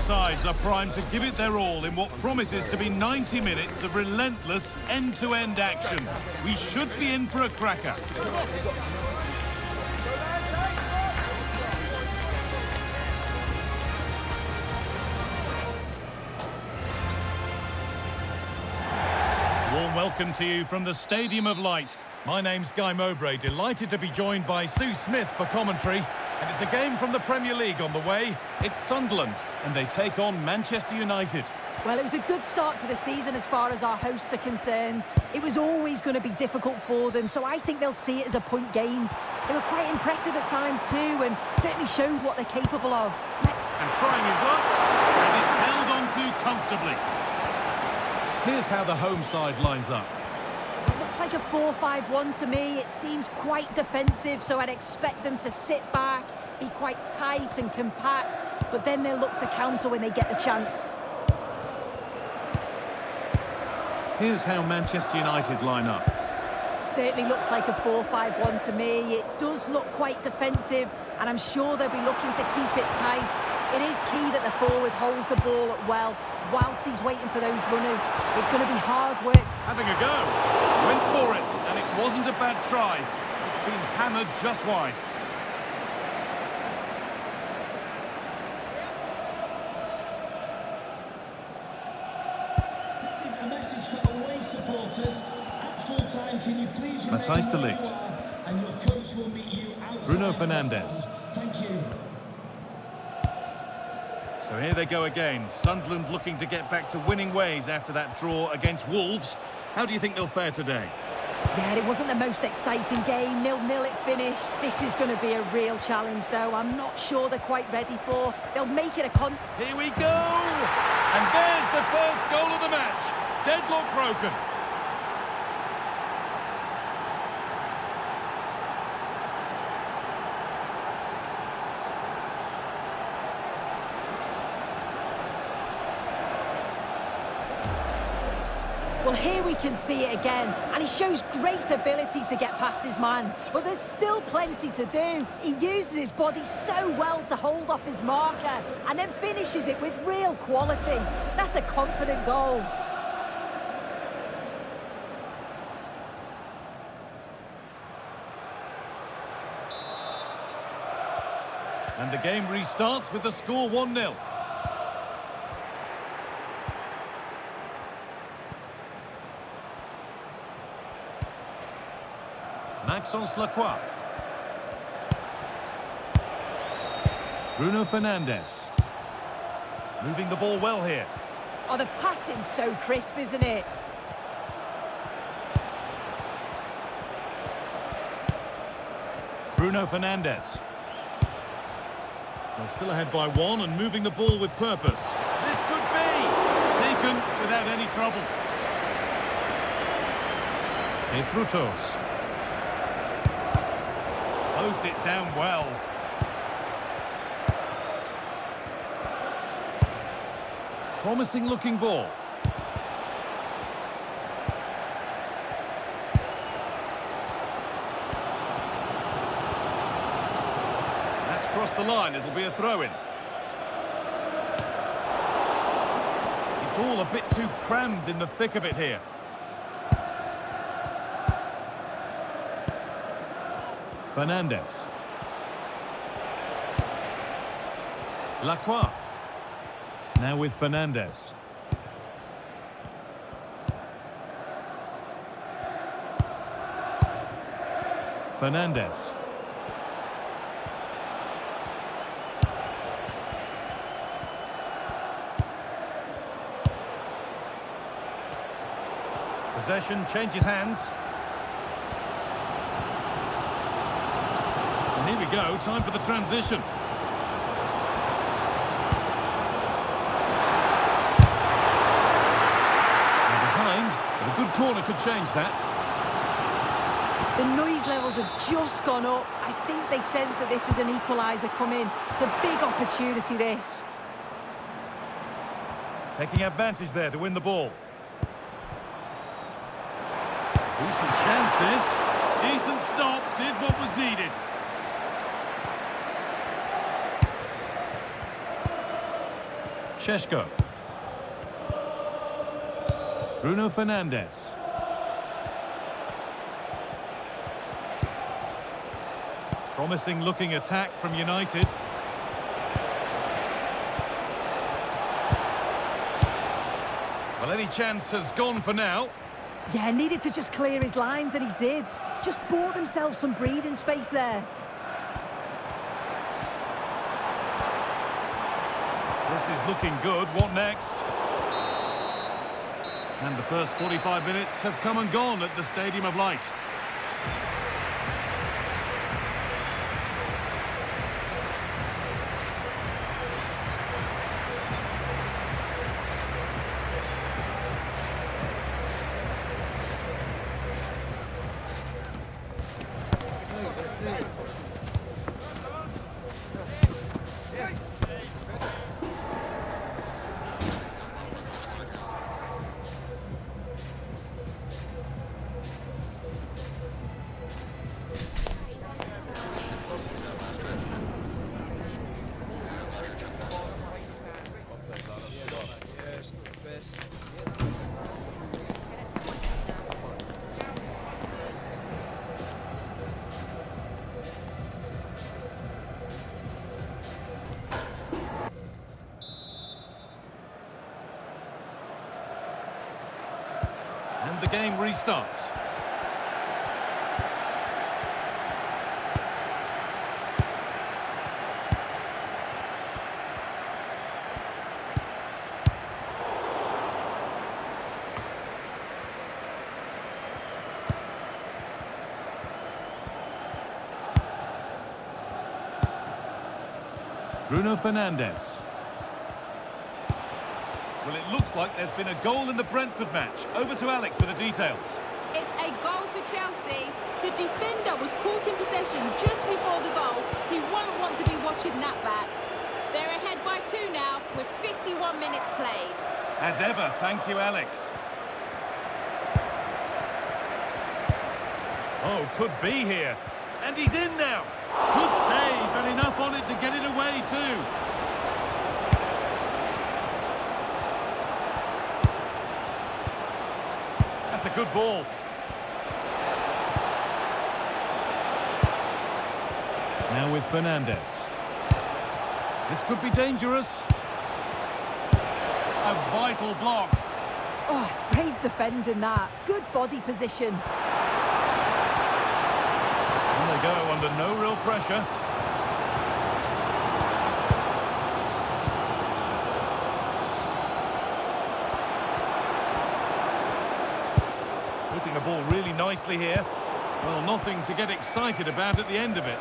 sides are primed to give it their all in what promises to be 90 minutes of relentless end-to-end action. We should be in for a cracker. Warm welcome to you from the Stadium of Light. My name's Guy Mowbray, delighted to be joined by Sue Smith for commentary. And it's a game from the Premier League on the way. It's Sunderland, and they take on Manchester United. Well, it was a good start to the season as far as our hosts are concerned. It was always going to be difficult for them, so I think they'll see it as a point gained. They were quite impressive at times too, and certainly showed what they're capable of. And trying his luck, and it's held on to comfortably. Here's how the home side lines up. It looks like a 4-5-1 to me. It seems quite defensive, so I'd expect them to sit back, be quite tight and compact, but then they'll look to counter when they get the chance. Here's how Manchester United line up. Certainly looks like a 4-5-1 to me. It does look quite defensive, and I'm sure they'll be looking to keep it tight. It is key that the forward holds the ball well whilst he's waiting for those runners. It's going to be hard work. Having a go. Went for it, and it wasn't a bad try. It's been hammered just wide. This is a message for away supporters. At full time, can you please remain Matthijs de where Ligt. you are, and your coach will meet you outside. Bruno Fernandes. Thank you. So here they go again. Sunderland looking to get back to winning ways after that draw against Wolves. How do you think they'll fare today? Yeah, it wasn't the most exciting game. 0-0 it finished. This is going to be a real challenge, though. I'm not sure they're quite ready for. They'll make it a Here we go! And there's the first goal of the match. Deadlock broken. Well, here we can see it again, and he shows great ability to get past his man. But there's still plenty to do. He uses his body so well to hold off his marker, and then finishes it with real quality. That's a confident goal. And the game restarts with the score 1-0. Maxence Lacroix. Bruno Fernandes. Moving the ball well here. Oh, the passing's so crisp, isn't it? Bruno Fernandes. They're still ahead by one and moving the ball with purpose. This could be taken without any trouble. De Frutos. Closed it down well. Promising looking ball. That's crossed the line, it'll be a throw-in. It's all a bit too crammed in the thick of it here. Fernandes. Lacroix. Now with Fernandes. Fernandes. Possession changes hands. And here we go, time for the transition. And behind, but a good corner could change that. The noise levels have just gone up. I think they sense that this is an equaliser coming. It's a big opportunity, this. Taking advantage there to win the ball. Decent chance this. Decent stop, did what was needed. Šeško. Bruno Fernandes. Promising looking attack from United. Well, any chance has gone for now. Yeah, needed to just clear his lines, and he did. Just bought themselves some breathing space there. This is looking good. What next? And the first 45 minutes have come and gone at the Stadium of Light. And the game restarts. Bruno Fernandes. Well, it looks like there's been a goal in the Brentford match. Over to Alex for the details. It's a goal for Chelsea. The defender was caught in possession just before the goal. He won't want to be watching that back. They're ahead by 2 now with 51 minutes played. As ever, thank you, Alex. Oh, could be here. And he's in now. Good save, and enough on it to get it away too. That's a good ball. Now with Fernandes. This could be dangerous. A vital block. Oh, it's brave defending that. Good body position. And they go under no real pressure. Whipping the ball really nicely here. Well, nothing to get excited about at the end of it.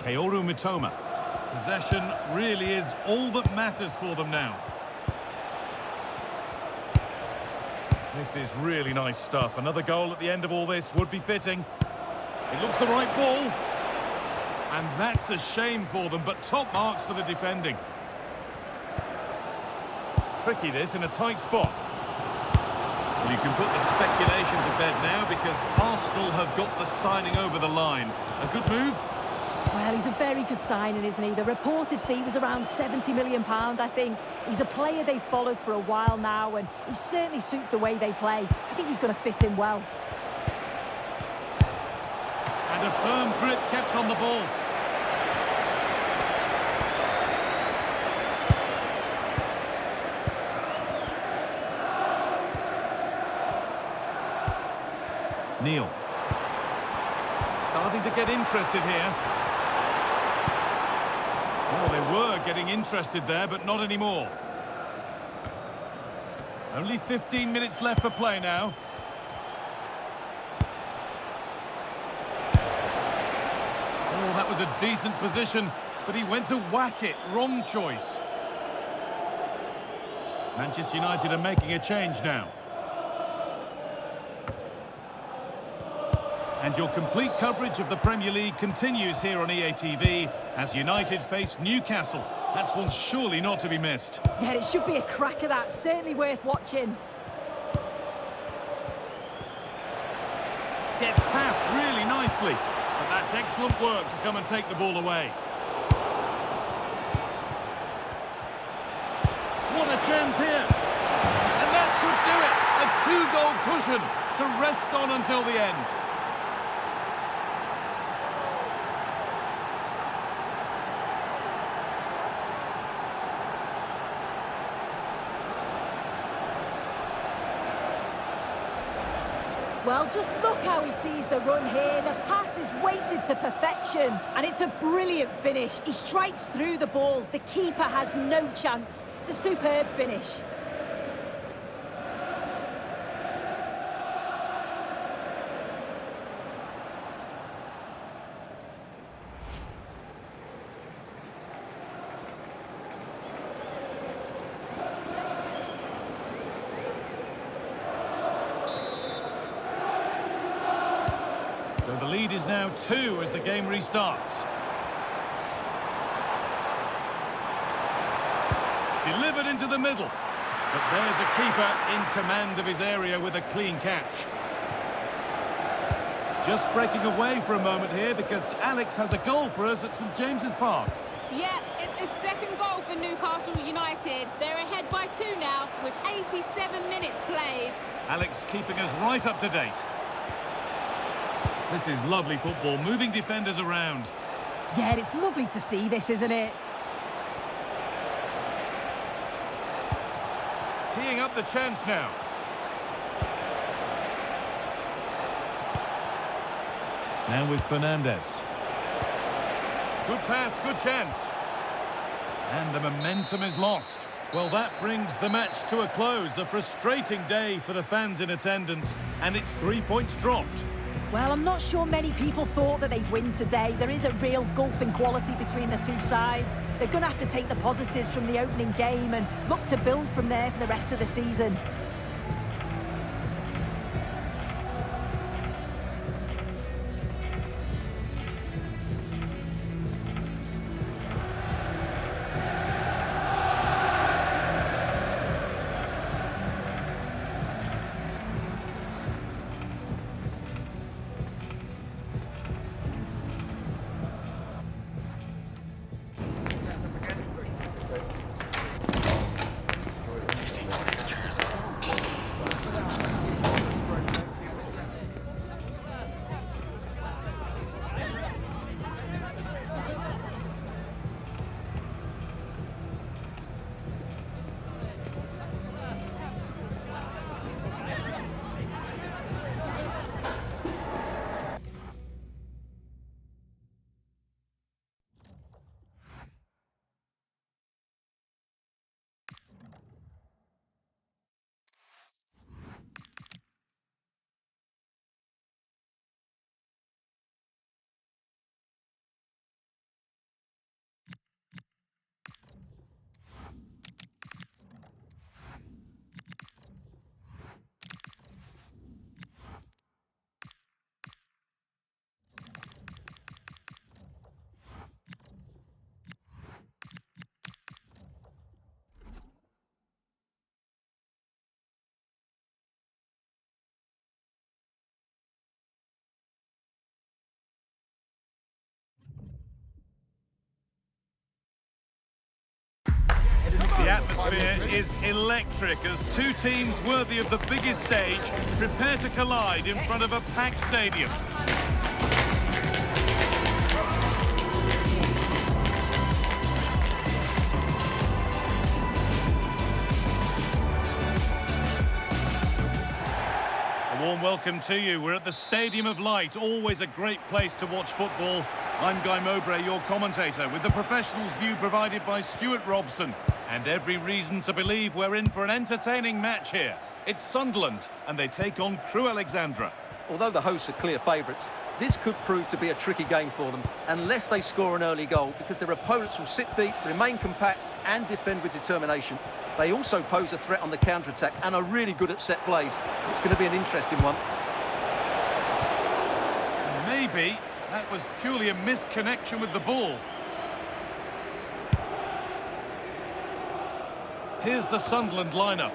Kaoru Mitoma. Possession really is all that matters for them now. This is really nice stuff. Another goal at the end of all this would be fitting. It looks the right ball. And that's a shame for them, but top marks for the defending. Tricky this in a tight spot. Well, you can put the speculation to bed now because Arsenal have got the signing over the line. A good move? Well, he's a very good signing, isn't he? The reported fee was around £70 million, I think. He's a player they've followed for a while now, and he certainly suits the way they play. I think he's going to fit in well. And a firm grip kept on the ball. Neil. Starting to get interested here. Oh, they were getting interested there, but not anymore. Only 15 minutes left for play now. Oh, that was a decent position, but he went to whack it. Wrong choice. Manchester United are making a change now. And your complete coverage of the Premier League continues here on EA TV as United face Newcastle. That's one surely not to be missed. Yeah, it should be a cracker, that. Certainly worth watching. Gets past really nicely, but that That's excellent work to come and take the ball away. What a chance here. And that should do it. A two-goal cushion to rest on until the end. Well, just look how he sees the run here. The pass is weighted to perfection, and it's a brilliant finish. He strikes through the ball. The keeper has no chance. It's a superb finish. So the lead is now 2 as the game restarts. Delivered into the middle. But there's a keeper in command of his area with a clean catch. Just breaking away for a moment here because Alex has a goal for us at St James's Park. Yeah, it's a second goal for Newcastle United. They're ahead by 2 now with 87 minutes played. Alex keeping us right up to date. This is lovely football, moving defenders around. Yeah, it's lovely to see this, isn't it? Teeing up the chance now. Now with Fernandez. Good pass, good chance. And the momentum is lost. Well, that brings the match to a close. A frustrating day for the fans in attendance, and it's 3 points dropped. Well, I'm not sure many people thought that they'd win today. There is a real gulf in quality between the two sides. They're going to have to take the positives from the opening game and look to build from there for the rest of the season. The atmosphere is electric as two teams worthy of the biggest stage prepare to collide in front of a packed stadium. A warm welcome to you. We're at the Stadium of Light, always a great place to watch football. I'm Guy Mowbray, your commentator, with the professionals' view provided by Stuart Robson. And every reason to believe we're in for an entertaining match here. It's Sunderland, and they take on Crewe Alexandra. Although the hosts are clear favourites, this could prove to be a tricky game for them, unless they score an early goal, because their opponents will sit deep, remain compact and defend with determination. They also pose a threat on the counter-attack and are really good at set plays. It's going to be an interesting one. Maybe that was purely a misconnection with the ball. Here's the Sunderland lineup.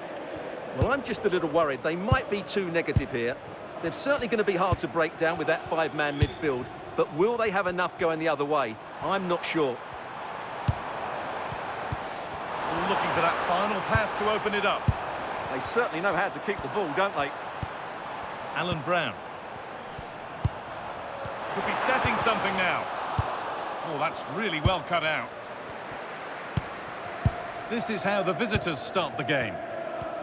Well, I'm just a little worried. They might be too negative here. They're certainly going to be hard to break down with that five-man midfield. but will they have enough going the other way? I'm not sure. Still looking for that final pass to open it up. They certainly know how to keep the ball, don't they? Alan Brown. Could be setting something now. Oh, that's really well cut out. This is how the visitors start the game.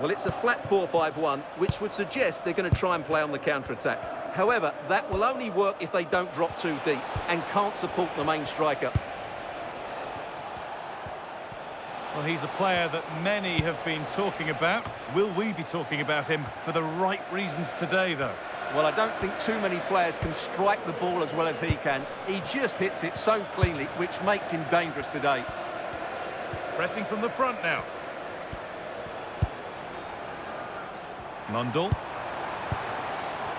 Well, it's a flat 4-5-1, which would suggest they're going to try and play on the counter-attack. However, that will only work if they don't drop too deep and can't support the main striker. Well, he's a player that many have been talking about. Will we be talking about him for the right reasons today, though? Well, I don't think too many players can strike the ball as well as he can. He just hits it so cleanly, which makes him dangerous today. Pressing from the front now. Mundell.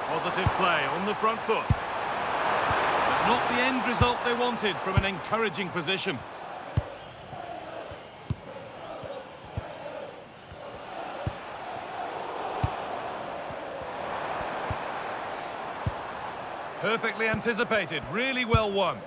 Positive play on the front foot. But not the end result they wanted from an encouraging position. Perfectly anticipated, really well won.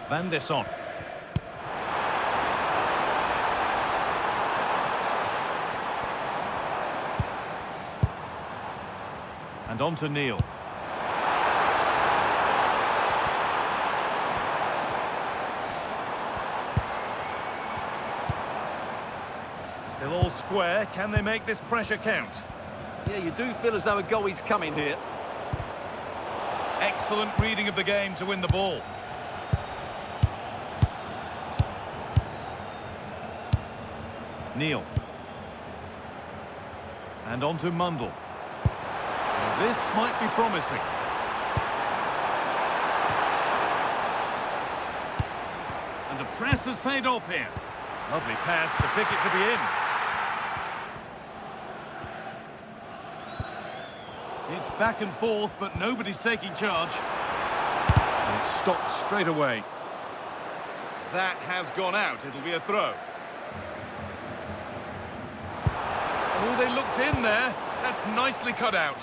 Van der Son. And on to Neil. Still all square. Can they make this pressure count? Yeah, you do feel as though a goal is coming here. Excellent reading of the game to win the ball. Neil. And on to Mundell. And this might be promising. And the press has paid off here. Lovely pass, the ticket to be in. It's back and forth, but nobody's taking charge. And it's stopped straight away. That has gone out. It'll be a throw. Oh, they looked in there. That's nicely cut out.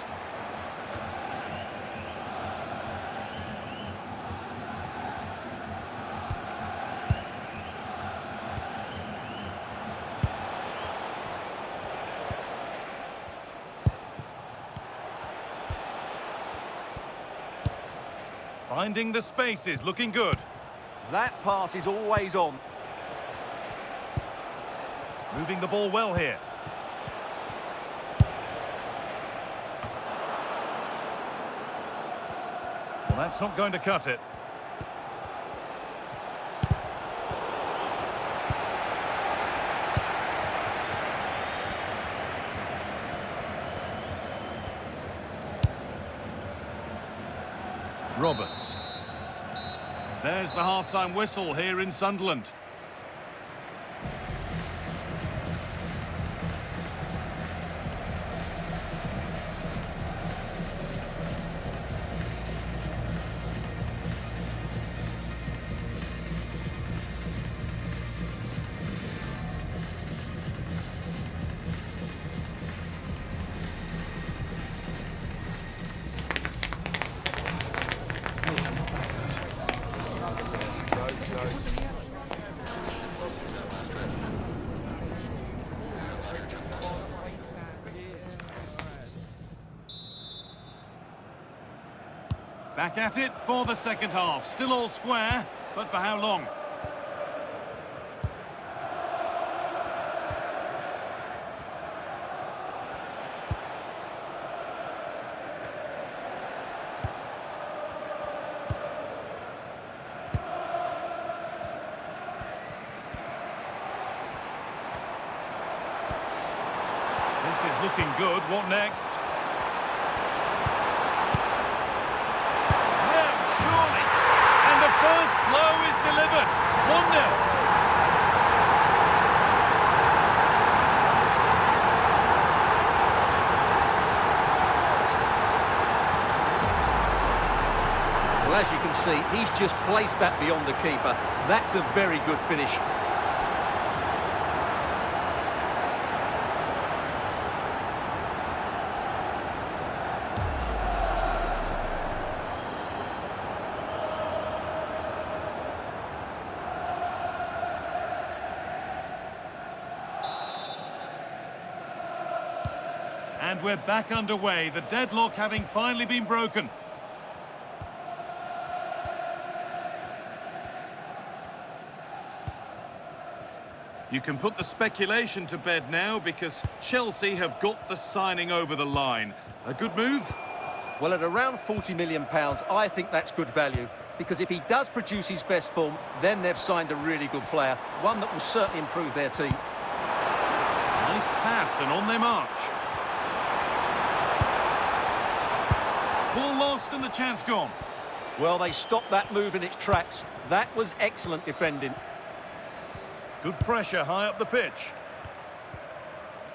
Finding the spaces, looking good. That pass is always on. Moving the ball well here. Well, that's not going to cut it. Roberts. There's the half-time whistle here in Sunderland. Back at it for the second half. Still all square, but for how long? This is looking good. What next? First blow is delivered. 1-0. Well, as you see, he's just placed that beyond the keeper. That's a very good finish. And we're back underway, the deadlock having finally been broken. You can put the speculation to bed now because Chelsea have got the signing over the line. A good move? Well, at around £40 million, I think that's good value. Because if he does produce his best form, then they've signed a really good player. One that will certainly improve their team. Nice pass and on their march. Ball lost and the chance gone. Well, they stopped that move in its tracks. That was excellent defending. Good pressure high up the pitch.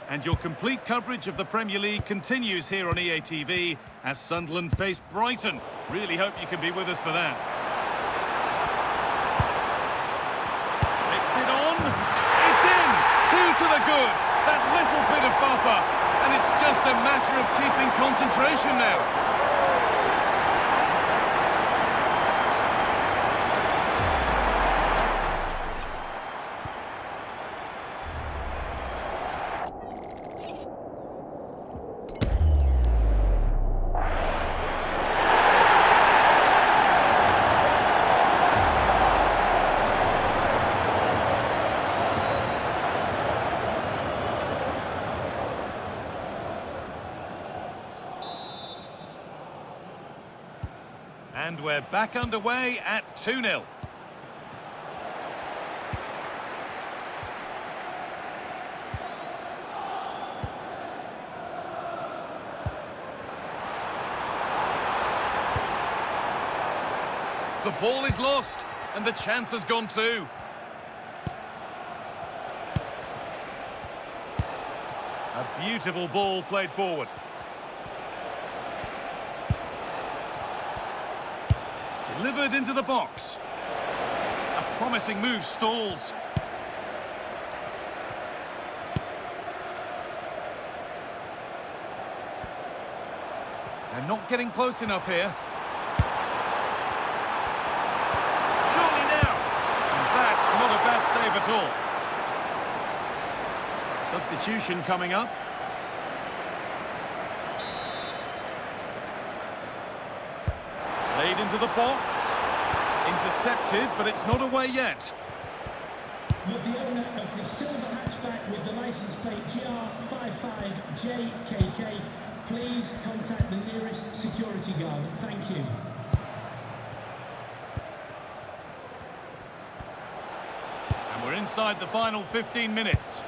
And your complete coverage of the Premier League continues here on EA TV as Sunderland face Brighton. Really hope you can be with us for that. Takes it on. It's in. 2 to the good. That little bit of buffer. And it's just a matter of keeping concentration now. And we're back underway at 2-0. The ball is lost, and the chance has gone too. A beautiful ball played forward. Delivered into the box. A promising move stalls. They're not getting close enough here. Surely now. And that's not a bad save at all. Substitution coming up. Played into the box. Intercepted, but it's not away yet. With the owner of the silver hatchback with the licence plate GR55JKK, please contact the nearest security guard. Thank you. And we're inside the final 15 minutes.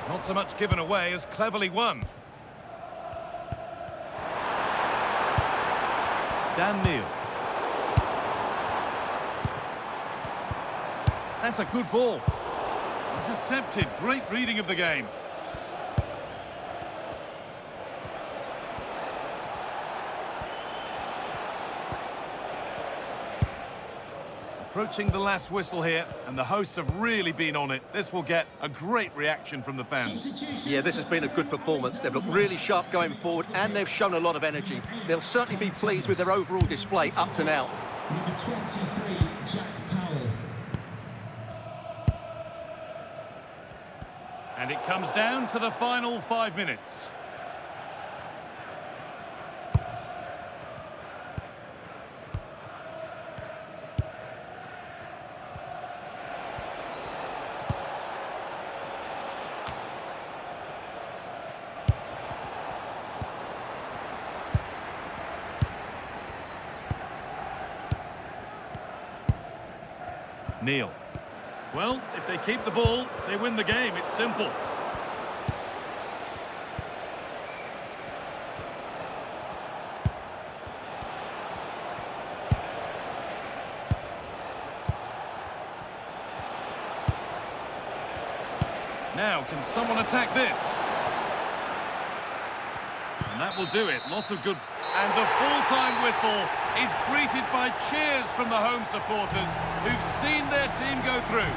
Not so much given away as cleverly won. Dan Neil. That's a good ball. Intercepted. Great reading of the game. Approaching the last whistle here, and the hosts have really been on it. This will get a great reaction from the fans. Yeah, this has been a good performance. They've looked really sharp going forward, and they've shown a lot of energy. They'll certainly be pleased with their overall display up to now. Number 23, Jack Powell. And it comes down to the final 5 minutes. Neil. Well, if they keep the ball, they win the game. It's simple. Now, can someone attack this? And that will do it. Lots of good... And the full-time whistle is greeted by cheers from the home supporters who've seen their team go through.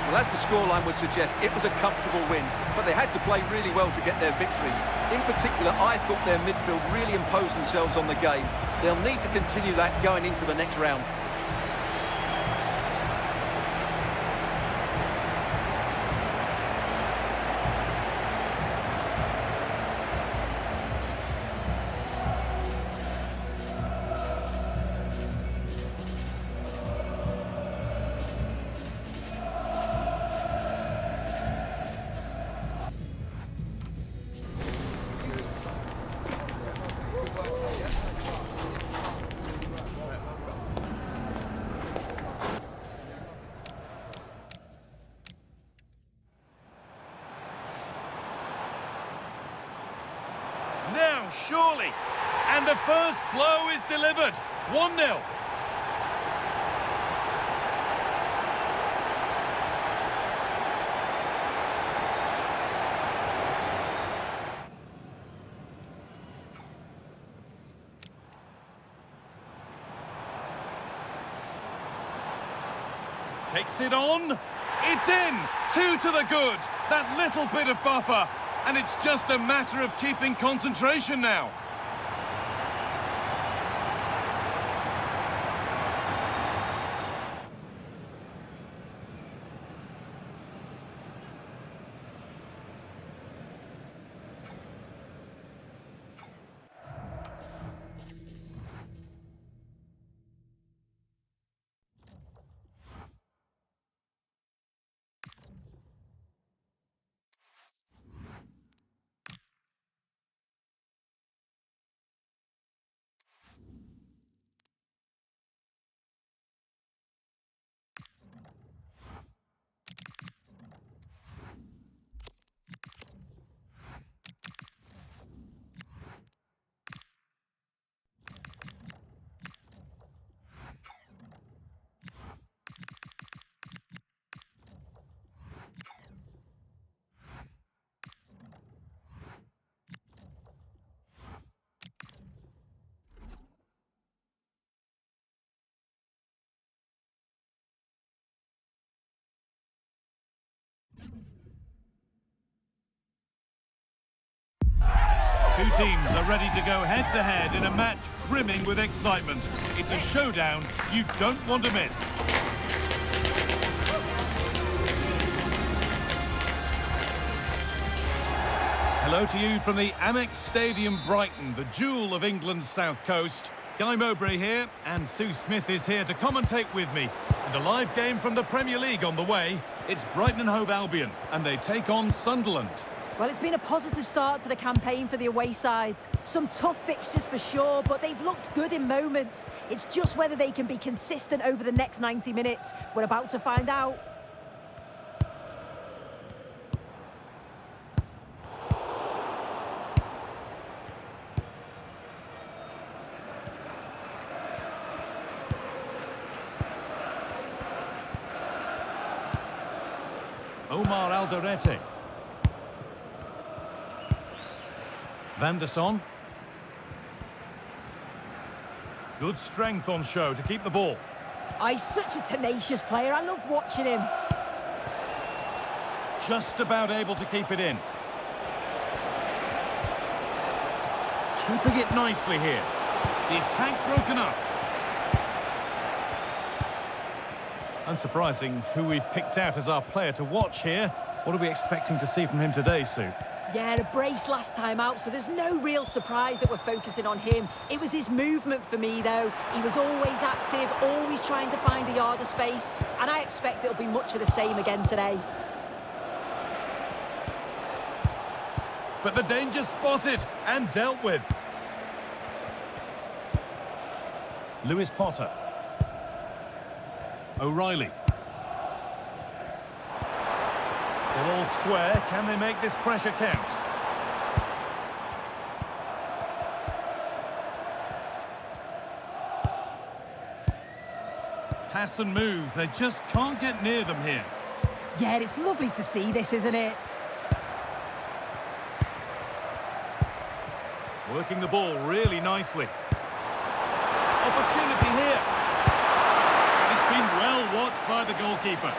Well, as the scoreline would suggest, it was a comfortable win, but they had to play really well to get their victory. In particular, I thought their midfield really imposed themselves on the game. They'll need to continue that going into the next round. 'Now, surely. And the first blow is delivered. 1-0. Takes it on. It's in. 2 to the good. That little bit of buffer. And it's just a matter of keeping concentration now. Two teams are ready to go head-to-head in a match brimming with excitement. It's a showdown you don't want to miss. Hello to you from the Amex Stadium, Brighton, the jewel of England's south coast. Guy Mowbray here, and Sue Smith is here to commentate with me. And a live game from the Premier League on the way. It's Brighton and Hove Albion, and they take on Sunderland. Well, it's been a positive start to the campaign for the away side. Some tough fixtures for sure, but they've looked good in moments. It's just whether they can be consistent over the next 90 minutes. We're about to find out. Omar Alderete. Van der Son. Good strength on show to keep the ball. Oh, he's such a tenacious player. I love watching him. Just about able to keep it in. Keeping it nicely here. The attack broken up. Unsurprising who we've picked out as our player to watch here. What are we expecting to see from him today, Sue? Yeah, a brace last time out, so there's no real surprise that we're focusing on him. It was his movement for me, though. He was always active, always trying to find a yard of space, and I expect it'll be much of the same again today. But the danger spotted and dealt with. Lewis Potter. O'Reilly. Still all square. Can they make this pressure count? Pass and move. They just can't get near them here. Yeah, it's lovely to see this, isn't it? Working the ball really nicely. Opportunity here. And it's been well watched by the goalkeeper.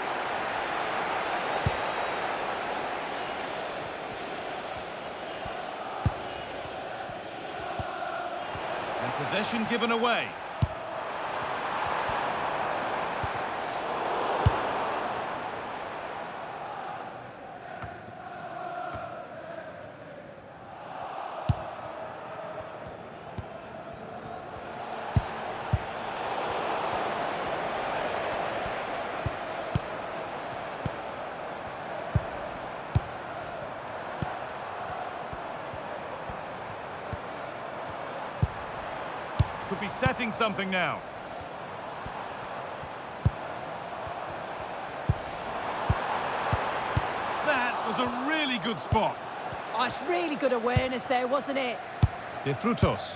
And possession given away. Could be setting something now. That was a really good spot. Oh, it's really good awareness there, wasn't it? De Frutos.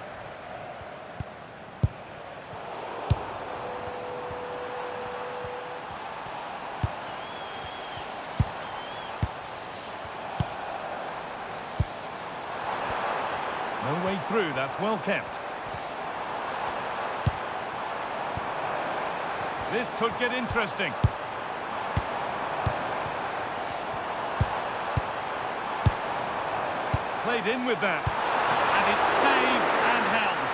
No way through, that's well kept. This could get interesting. Played in with that. And it's saved and held.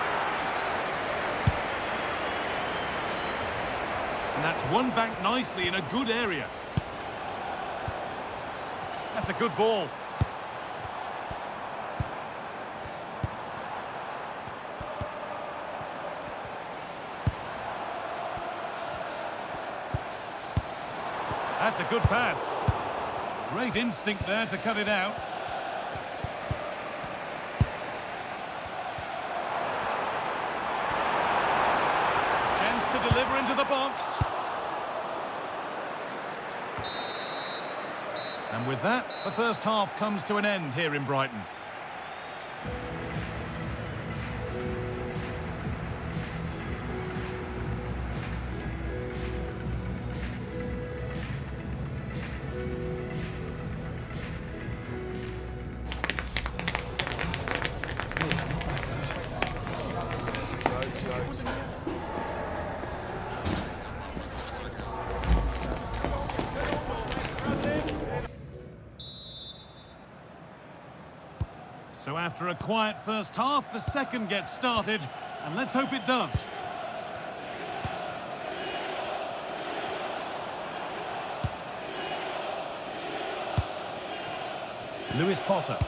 And that's won back nicely in a good area. That's a good ball. That's a good pass. Great instinct there to cut it out. Chance to deliver into the box. And with that, the first half comes to an end here in Brighton. So after a quiet first half, the second gets started, and let's hope it does. Lewis Potter.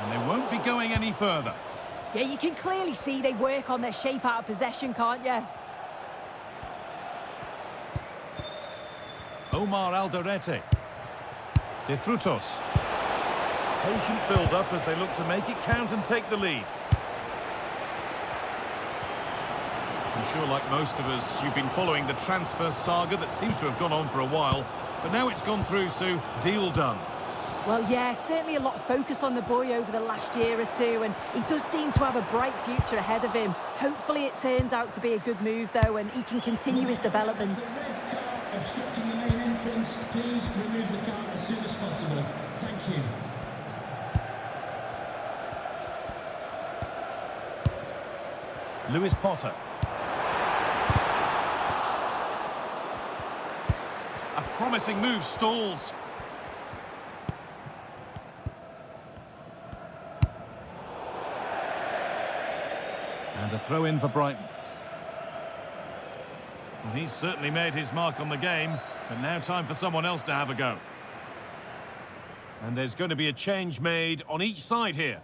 And they won't be going any further. Yeah, you can clearly see they work on their shape out of possession, can't you? Omar Alderete. De Frutos. Patient build-up as they look to make it count and take the lead. I'm sure, like most of us, you've been following the transfer saga that seems to have gone on for a while, but now it's gone through, Sue. Deal done. Well, yeah, certainly a lot of focus on the boy over the last year or two, and he does seem to have a bright future ahead of him. Hopefully it turns out to be a good move, though, and he can continue his development. The red car obstructing the main entrance. Please remove the car as soon as possible. Thank you. Lewis Potter. A promising move stalls. And a throw in for Brighton. Well, he's certainly made his mark on the game, but now time for someone else to have a go. And there's going to be a change made on each side here.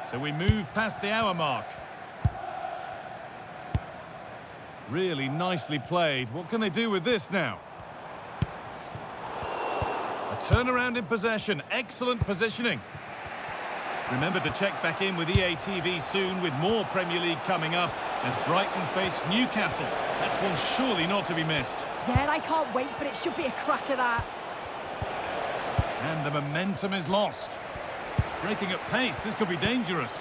So we move past the hour mark. Really nicely played. What can they do with this now? A turnaround in possession. Excellent positioning. Remember to check back in with EA TV soon with more Premier League coming up as Brighton face Newcastle. That's one surely not to be missed. Yeah, and I can't wait for it. Should be a cracker, that. And the momentum is lost. Breaking at pace, this could be dangerous.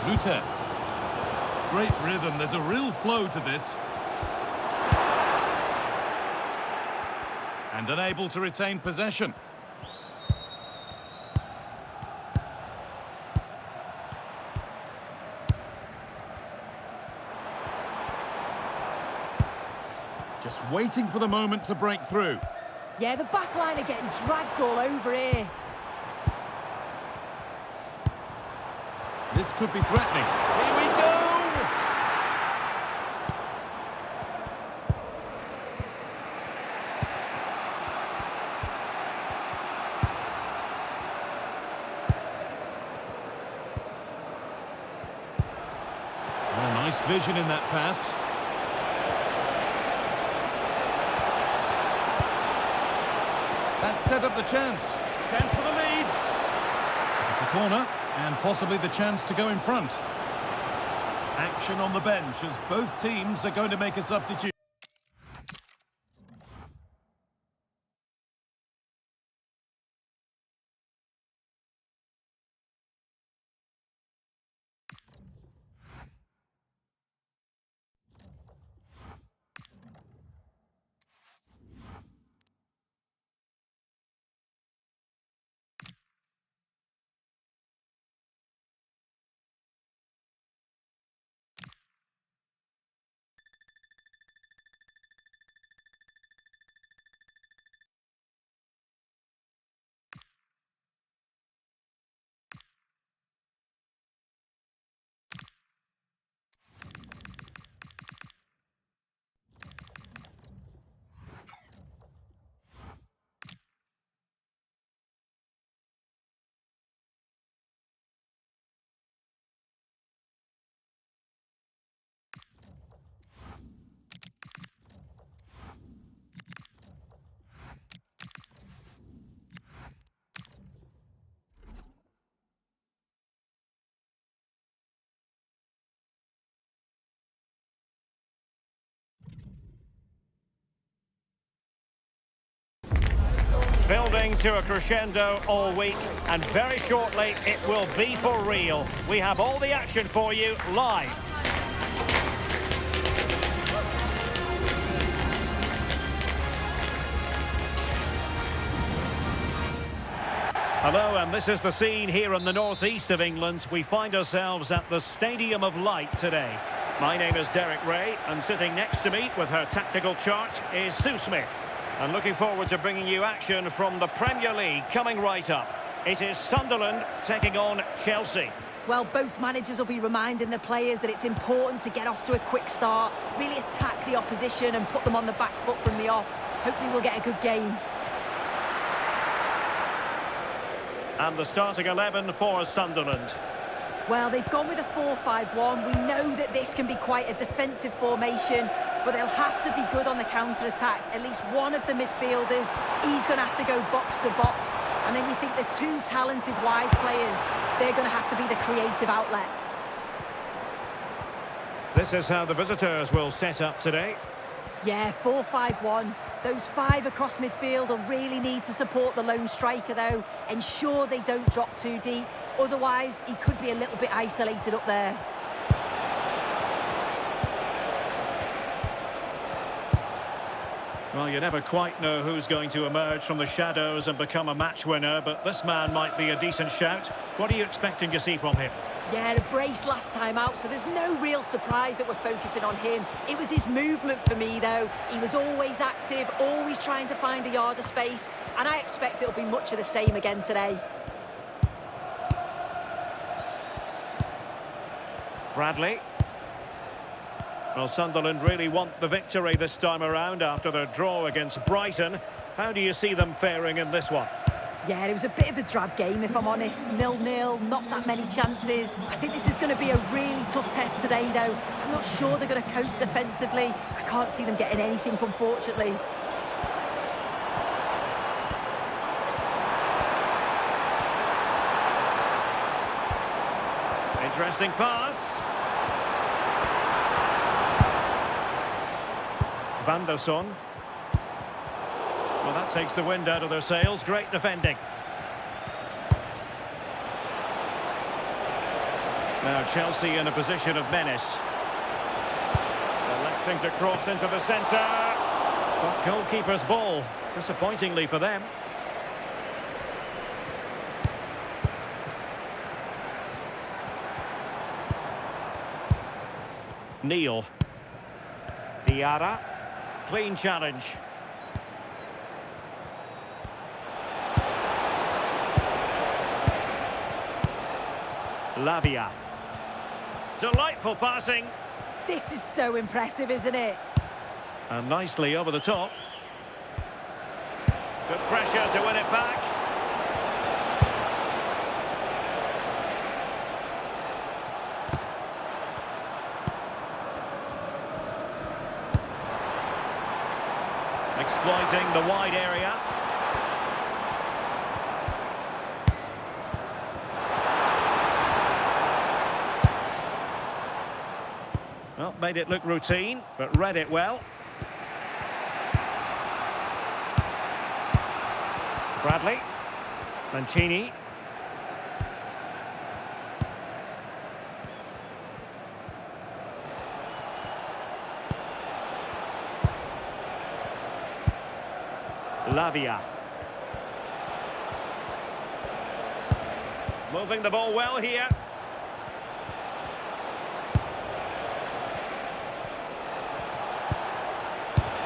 Lute. Great rhythm, there's a real flow to this. And unable to retain possession. Just waiting for the moment to break through. Yeah, the back line are getting dragged all over here. This could be threatening. Here we go! Oh, nice vision in that pass. That set up the chance. Chance for the lead. It's a corner, and possibly the chance to go in front. Action on the bench as both teams are going to make a substitute. Building to a crescendo all week, and very shortly it will be for real. We have all the action for you live. Hello, and this is the scene here in the northeast of England. We find ourselves at the Stadium of Light today. My name is Derek Ray, and sitting next to me with her tactical chart is Sue Smith. And looking forward to bringing you action from the Premier League coming right up. It is Sunderland taking on Chelsea. Well, both managers will be reminding the players that it's important to get off to a quick start, really attack the opposition and put them on the back foot from the off. Hopefully we'll get a good game. And the starting 11 for Sunderland. Well, they've gone with a 4-5-1. We know that this can be quite a defensive formation, but they'll have to be good on the counter-attack. At least one of the midfielders, he's going to have to go box to box. And then you think the two talented wide players, they're going to have to be the creative outlet. This is how the visitors will set up today. Yeah, 4-5-1. Those five across midfield will really need to support the lone striker, though. Ensure they don't drop too deep. Otherwise, he could be a little bit isolated up there. Well, you never quite know who's going to emerge from the shadows and become a match winner, but this man might be a decent shout. What are you expecting to see from him? Yeah, a brace last time out, so there's no real surprise that we're focusing on him. It was his movement for me, though. He was always active, always trying to find a yard of space, and I expect it'll be much of the same again today. Bradley. Well, Sunderland really want the victory this time around after their draw against Brighton. How do you see them faring in this one? Yeah, it was a bit of a drab game, if I'm honest. 0-0, not that many chances. I think this is going to be a really tough test today, though. I'm not sure they're going to cope defensively. I can't see them getting anything, unfortunately. Interesting pass. Van der Son. Well, that takes the wind out of their sails. Great defending. Now Chelsea in a position of menace. Electing to cross into the centre. But goalkeeper's ball, disappointingly for them. Neil. Diarra. Clean challenge. Lavia. Delightful passing. This is so impressive, isn't it? And nicely over the top. Good pressure to win it back. Exploiting the wide area. Well, made it look routine, but read it well. Bradley. Mancini. Lavia. Moving the ball well here.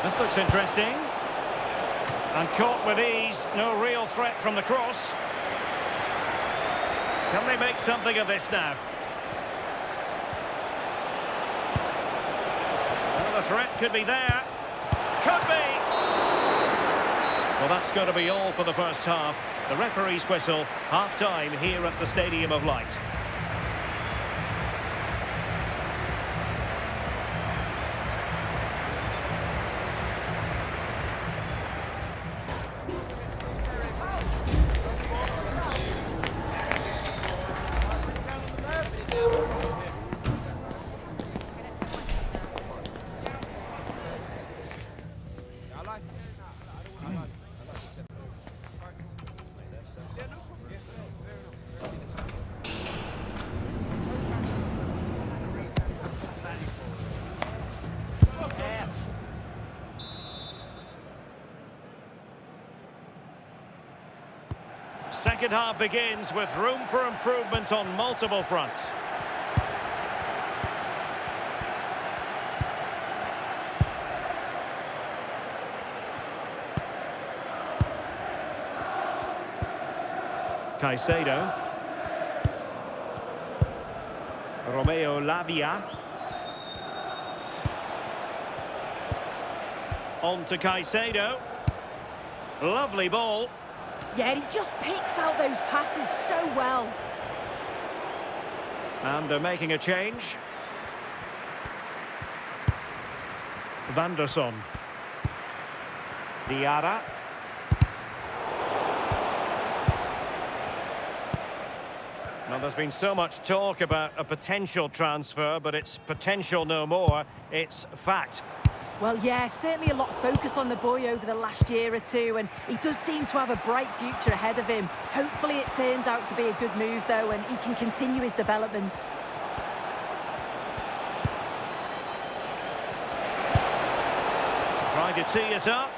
This looks interesting. And caught with ease. No real threat from the cross. Can they make something of this now? Well, the threat could be there. Could be! Well, that's going to be all for the first half. The referee's whistle, half-time here at the Stadium of Light. Second half begins with room for improvement on multiple fronts. Caicedo. Romeo Lavia. On to Caicedo. Lovely ball. Yeah, he just picks out those passes so well. And they're making a change. Vanderson. Diarra. Well, there's been so much talk about a potential transfer, but it's potential no more. It's fact. Well, yeah, certainly a lot of focus on the boy over the last year or two, and he does seem to have a bright future ahead of him. Hopefully it turns out to be a good move, though, and he can continue his development. Trying to tee it up.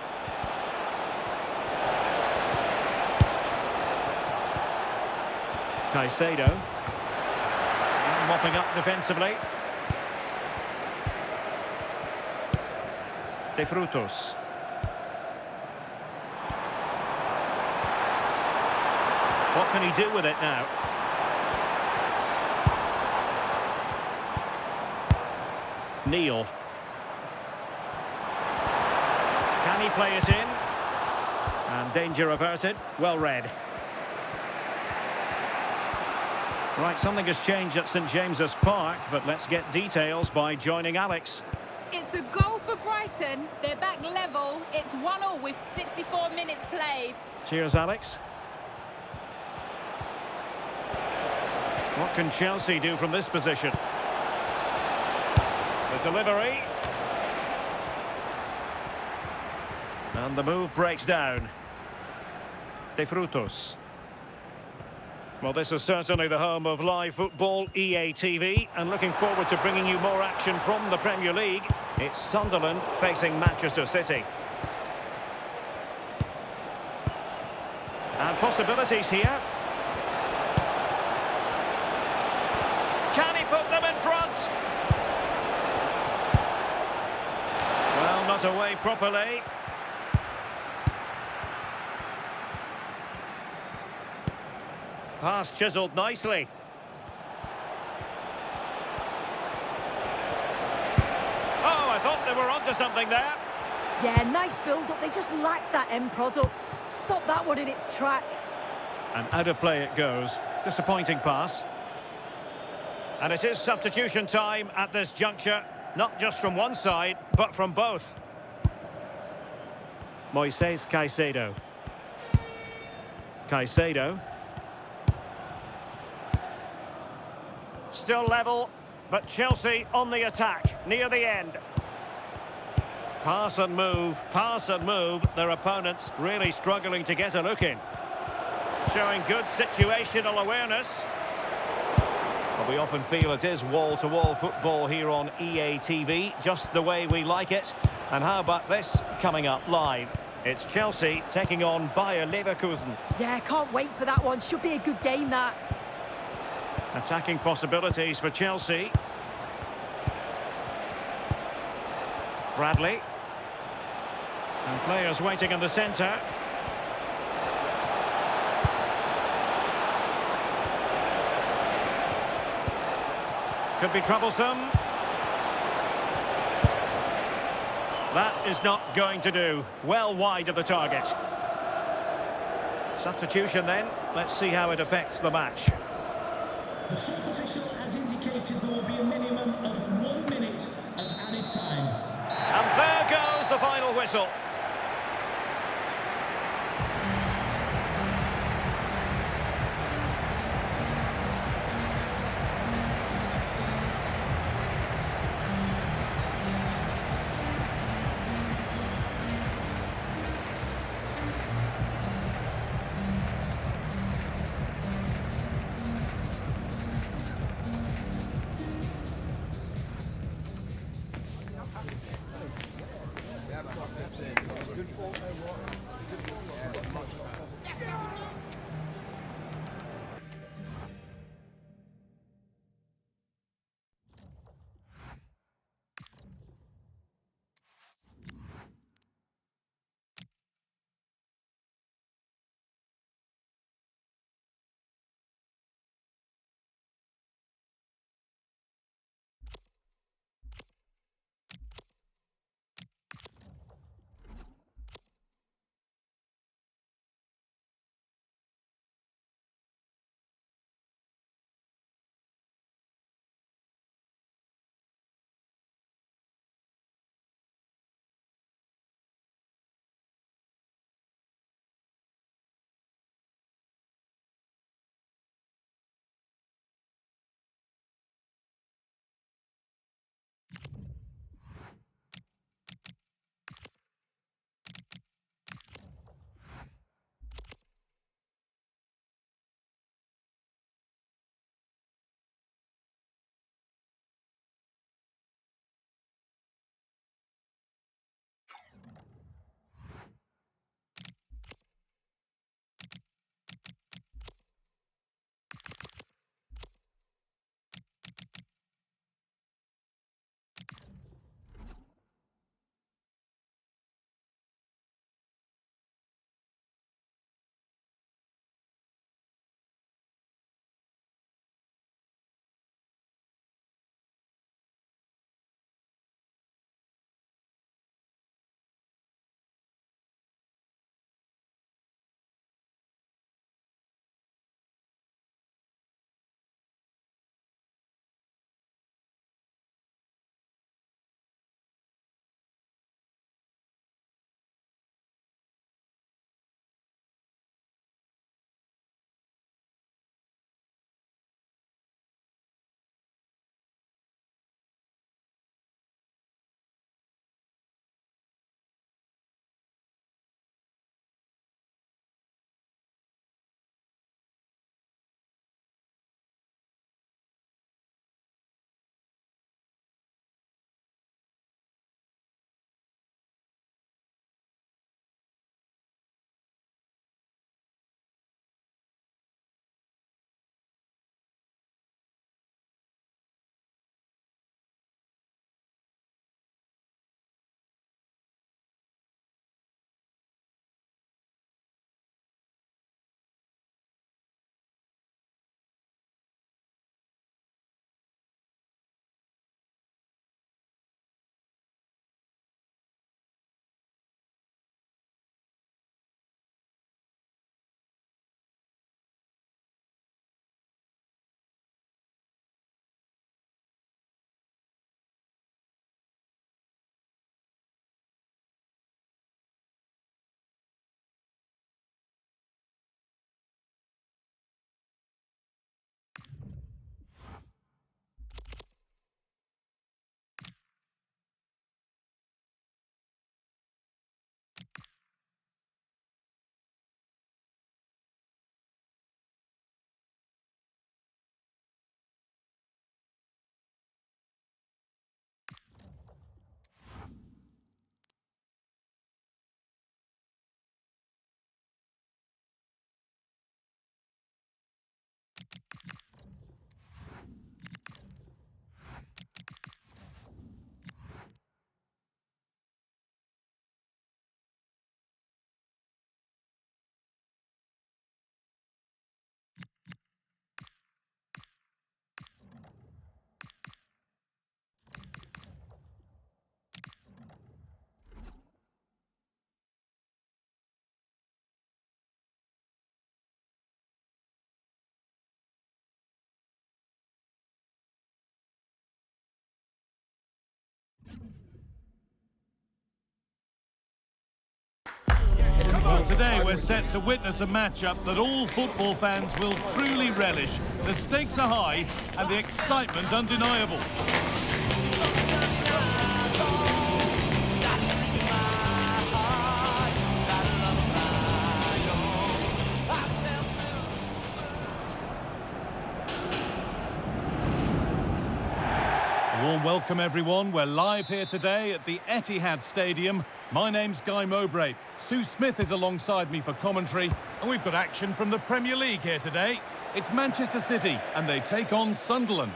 Caicedo. Mopping up defensively. De Frutos. What can he do with it now? Neil. Can he play it in? And danger averted. Well read. Right, something has changed at St James's Park, but let's get details by joining Alex. It's a goal for Brighton. They're back level. It's 1-1 with 64 minutes played. Cheers, Alex. What can Chelsea do from this position? The delivery. And the move breaks down. De Frutos. Well, this is certainly the home of live football, EA TV, and looking forward to bringing you more action from the Premier League. It's Sunderland facing Manchester City. And possibilities here. Can he put them in front? Well, not away properly. Pass chiselled nicely. Oh, I thought they were onto something there. Yeah, nice build-up. They just lacked that end product. Stop that one in its tracks. And out of play it goes. Disappointing pass. And it is substitution time at this juncture. Not just from one side, but from both. Moises Caicedo. Caicedo. Still level, but Chelsea on the attack, near the end. Pass and move, their opponents really struggling to get a look in. Showing good situational awareness. But we often feel it is wall-to-wall football here on EA TV, just the way we like it. And how about this coming up live? It's Chelsea taking on Bayer Leverkusen. Yeah, can't wait for that one. Should be a good game, that. Attacking possibilities for Chelsea. Bradley. And players waiting in the centre. Could be troublesome. That is not going to do. Well wide of the target. Substitution then. Let's see how it affects the match. The fourth official has indicated there will be a minimum of 1 minute of added time. And there goes the final whistle. Well, today we're set to witness a matchup that all football fans will truly relish. The stakes are high and the excitement undeniable. A warm welcome, everyone. We're live here today at the Etihad Stadium. My name's Guy Mowbray. Sue Smith is alongside me for commentary, and we've got action from the Premier League here today. It's Manchester City, and they take on Sunderland.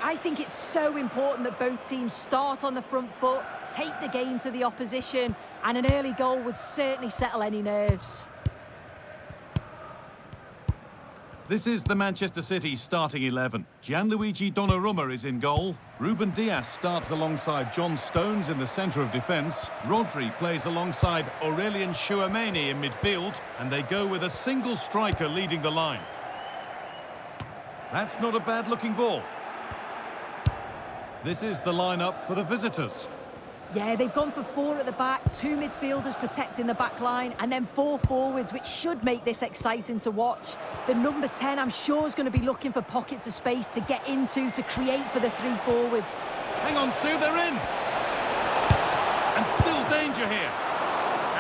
I think it's so important that both teams start on the front foot, take the game to the opposition, and an early goal would certainly settle any nerves. This is the Manchester City starting 11. Gianluigi Donnarumma is in goal. Ruben Dias starts alongside John Stones in the centre of defence. Rodri plays alongside Aurelien Tchouameni in midfield. And they go with a single striker leading the line. That's not a bad-looking ball. This is the lineup for the visitors. Yeah, they've gone for 4 at the back, 2 midfielders protecting the back line, and then 4 forwards, which should make this exciting to watch. The number 10, I'm sure, is going to be looking for pockets of space to get into, to create for the 3 forwards. Hang on, Sue, they're in! And still danger here.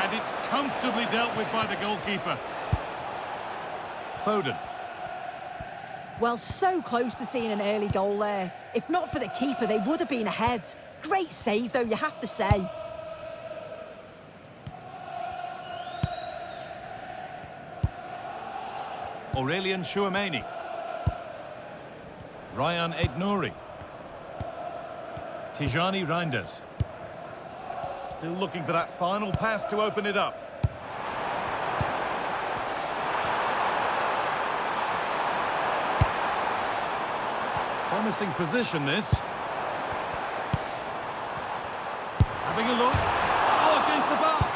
And it's comfortably dealt with by the goalkeeper. Foden. Well, so close to seeing an early goal there. If not for the keeper, they would have been ahead. Great save, though, you have to say. Aurelien Tchouameni. Ryan Aït-Nouri. Tijani Reinders. Still looking for that final pass to open it up. Promising position, this. Having a look. Oh, against the bar.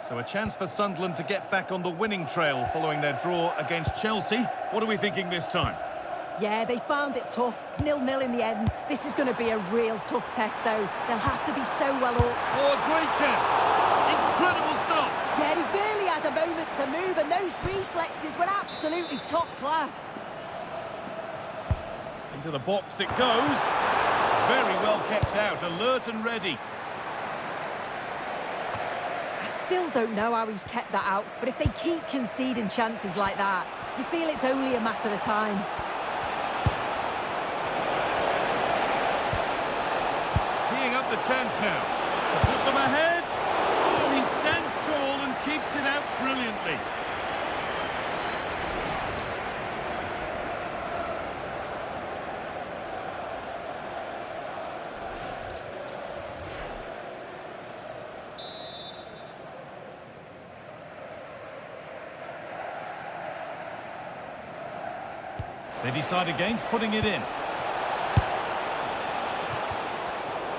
So a chance for Sunderland to get back on the winning trail following their draw against Chelsea. What are we thinking this time? Yeah, they found it tough. 0-0 in the end. This is going to be a real tough test, though. They'll have to be so well up. Oh, a great chance. Incredible stop. Yeah, he barely had a moment to move, and those reflexes were absolutely top class. Into the box it goes. Very well kept out, alert and ready. I still don't know how he's kept that out, but if they keep conceding chances like that, you feel it's only a matter of time. Teeing up the chance now to put them ahead. Oh, he stands tall and keeps it out brilliantly. They decide against putting it in.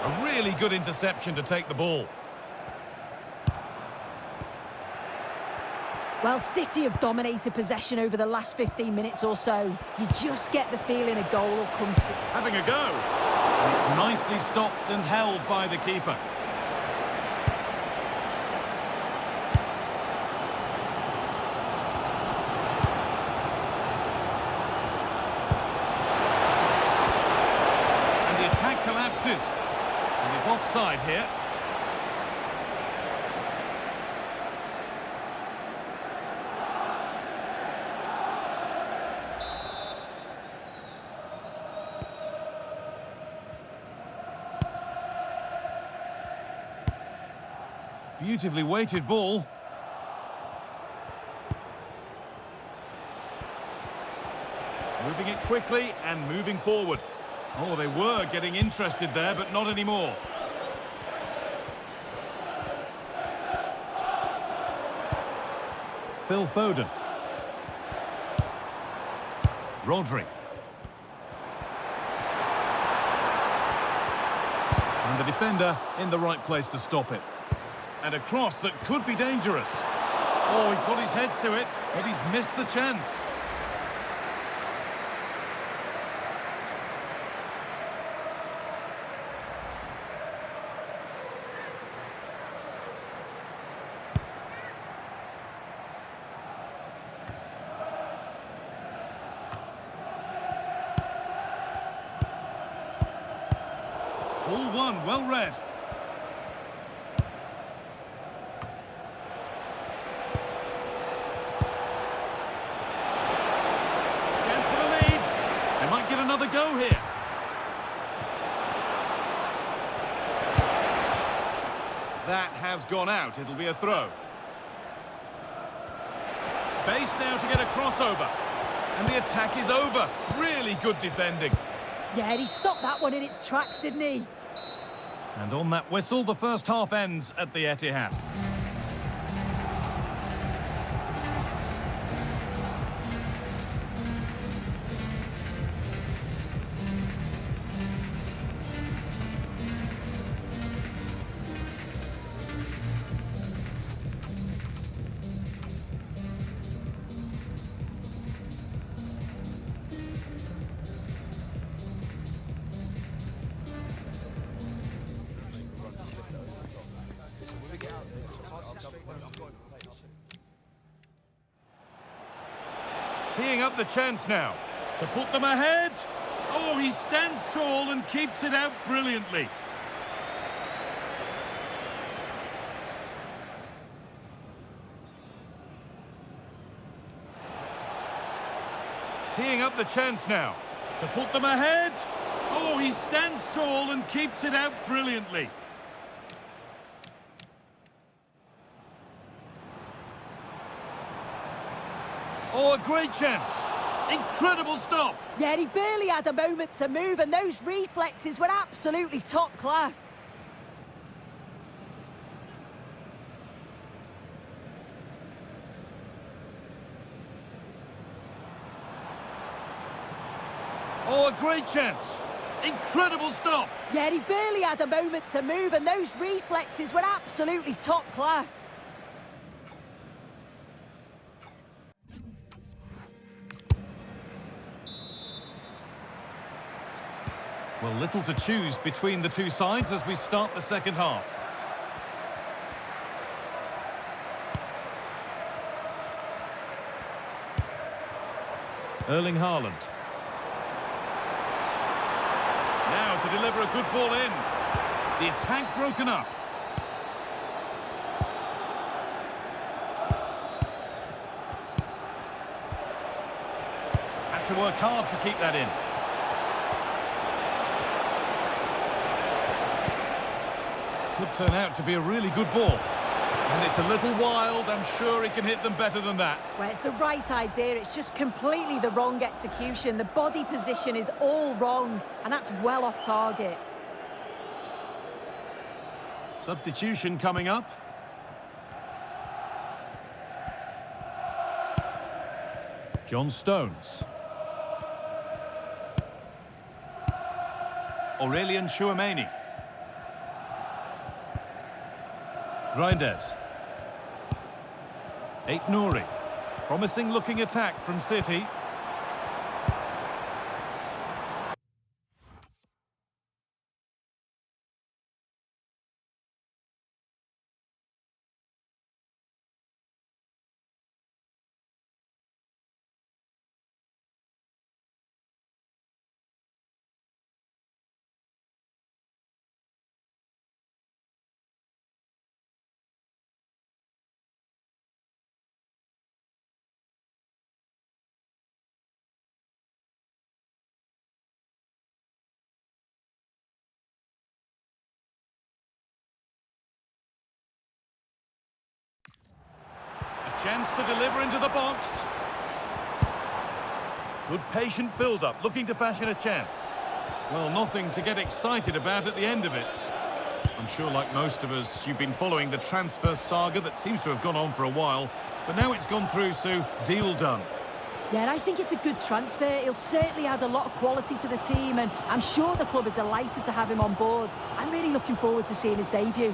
A really good interception to take the ball. Well, City have dominated possession over the last 15 minutes or so. You just get the feeling a goal will come soon. Having a go. And it's nicely stopped and held by the keeper. And the attack collapses. And it's offside here. Beautifully weighted ball. Moving it quickly and moving forward. Oh, they were getting interested there, but not anymore. Phil Foden. Rodri. And the defender in the right place to stop it. And a cross that could be dangerous. Oh, he got his head to it, but he's missed the chance. Ball one, well read. Another go here. That has gone out. It'll be a throw. Space now to get a crossover. And the attack is over. Really good defending. Yeah, he stopped that one in its tracks, didn't he? And on that whistle, the first half ends at the Etihad. Teeing up the chance now to put them ahead. Oh, he stands tall and keeps it out brilliantly. Teeing up the chance now to put them ahead. Oh, he stands tall and keeps it out brilliantly. Oh, a great chance. Incredible stop. Yeah, he barely had a moment to move, and those reflexes were absolutely top class. Oh, a great chance. Incredible stop. Yeah, he barely had a moment to move, and those reflexes were absolutely top class. Well, little to choose between the two sides as we start the second half. Erling Haaland. Now now to deliver a good ball in. The attack broken up. Had to work hard to keep that in. Could turn out to be a really good ball. And it's a little wild. I'm sure he can hit them better than that. Well, it's the right idea. It's just completely the wrong execution. The body position is all wrong, and that's well off target. Substitution coming up. John Stones. Aurelian Chouameni. Reinders. Nouri. Promising looking attack from City. Chance to deliver into the box. Good patient build-up, looking to fashion a chance. Well, nothing to get excited about at the end of it. I'm sure, like most of us, you've been following the transfer saga that seems to have gone on for a while. But now it's gone through, Sue. Deal done. Yeah, and I think it's a good transfer. He'll certainly add a lot of quality to the team, and I'm sure the club are delighted to have him on board. I'm really looking forward to seeing his debut.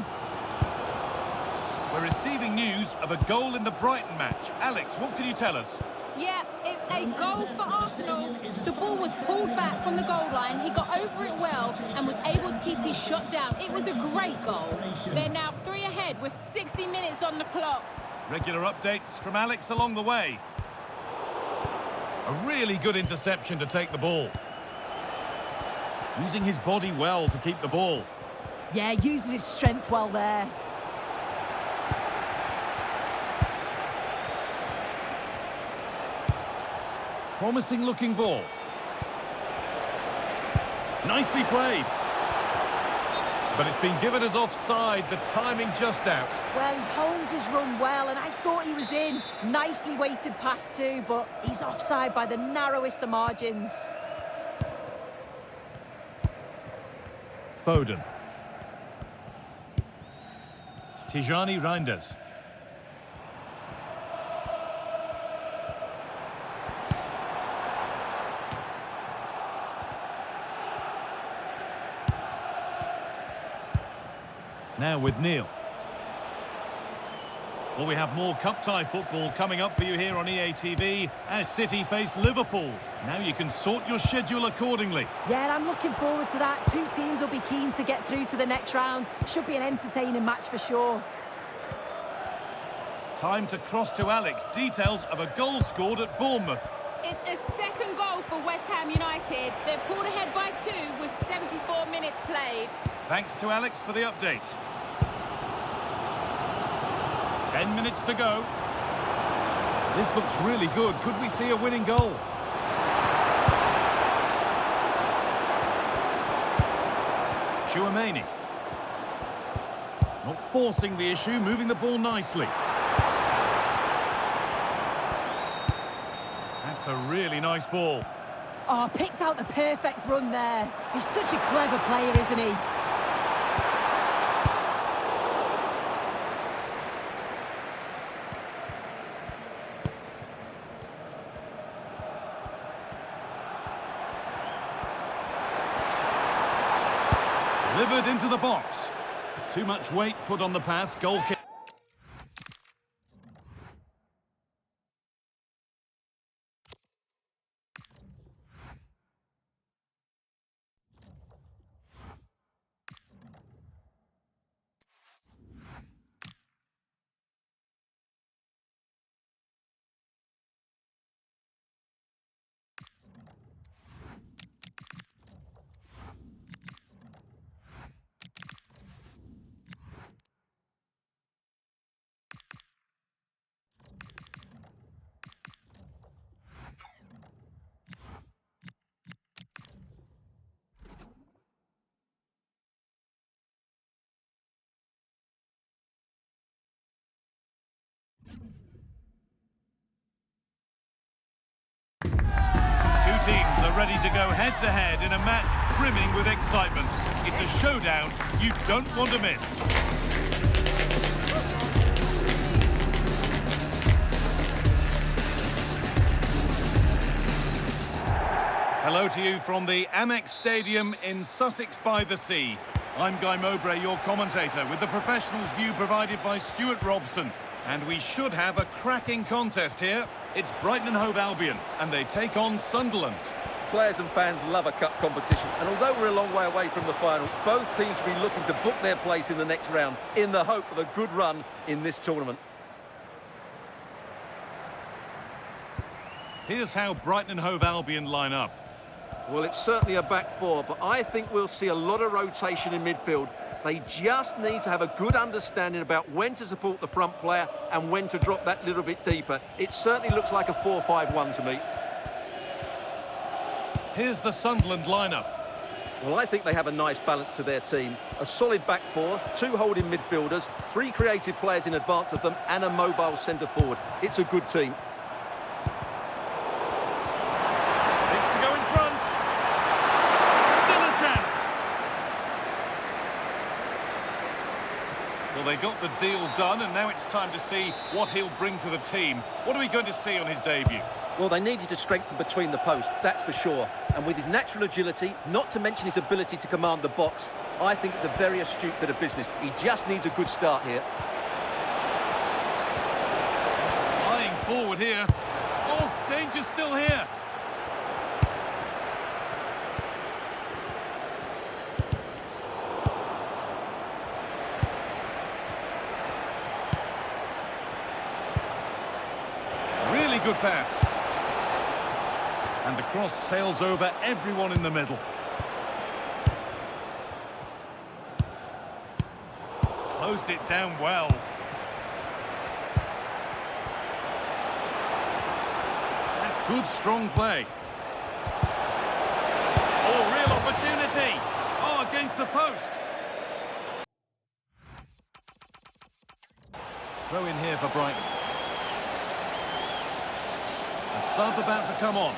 We're receiving news of a goal in the Brighton match. Alex, what can you tell us? Yeah, it's a goal for Arsenal. The ball was pulled back from the goal line. He got over it well and was able to keep his shot down. It was a great goal. They're now 3 ahead with 60 minutes on the clock. Regular updates from Alex along the way. A really good interception to take the ball. Using his body well to keep the ball. Yeah, uses his strength well there. Promising looking ball. Nicely played. But it's been given as offside, the timing just out. Well, he holds his run well, and I thought he was in. Nicely weighted pass too, but he's offside by the narrowest of margins. Foden. Tijani Reinders. Now with Neil. Well, we have more cup-tie football coming up for you here on EA TV as City face Liverpool. Now you can sort your schedule accordingly. Yeah, and I'm looking forward to that. Two teams will be keen to get through to the next round. Should be an entertaining match for sure. Time to cross to Alex. Details of a goal scored at Bournemouth. It's a second goal for West Ham United. They're pulled ahead by 2 with 74 minutes played. Thanks to Alex for the update. 10 minutes to go. This looks really good. Could we see a winning goal? Chouameni. Not forcing the issue, moving the ball nicely. That's a really nice ball. Oh, picked out the perfect run there. He's such a clever player, isn't he? Delivered into the box. Too much weight put on the pass. Goal kick. ready to go head-to-head in a match brimming with excitement. It's a showdown you don't want to miss. Hello to you from the Amex Stadium in Sussex by the Sea. I'm Guy Mowbray, your commentator, with the professionals' view provided by Stuart Robson. And we should have a cracking contest here. It's Brighton and Hove Albion, and they take on Sunderland. Players and fans love a cup competition, and although we're a long way away from the final, both teams will be looking to book their place in the next round in the hope of a good run in this tournament. Here's how Brighton and Hove Albion line up. Well, it's certainly a back four, but I think we'll see a lot of rotation in midfield. They just need to have a good understanding about when to support the front player and when to drop that little bit deeper. It certainly looks like a 4-5-1 to me. Here's the Sunderland lineup. Well, I think they have a nice balance to their team. A solid back four, 2 holding midfielders, 3 creative players in advance of them, and a mobile centre forward. It's a good team. Well, they got the deal done, and now it's time to see what he'll bring to the team. What are we going to see on his debut? Well, they needed to strengthen between the posts, that's for sure. And with his natural agility, not to mention his ability to command the box, I think it's a very astute bit of business. He just needs a good start here. Flying forward here. Oh, danger still here. Good pass. And the cross sails over everyone in the middle. Closed it down well. That's good, strong play. Oh, real opportunity. Oh, against the post. Throw in here for Brighton. Sub about to come on.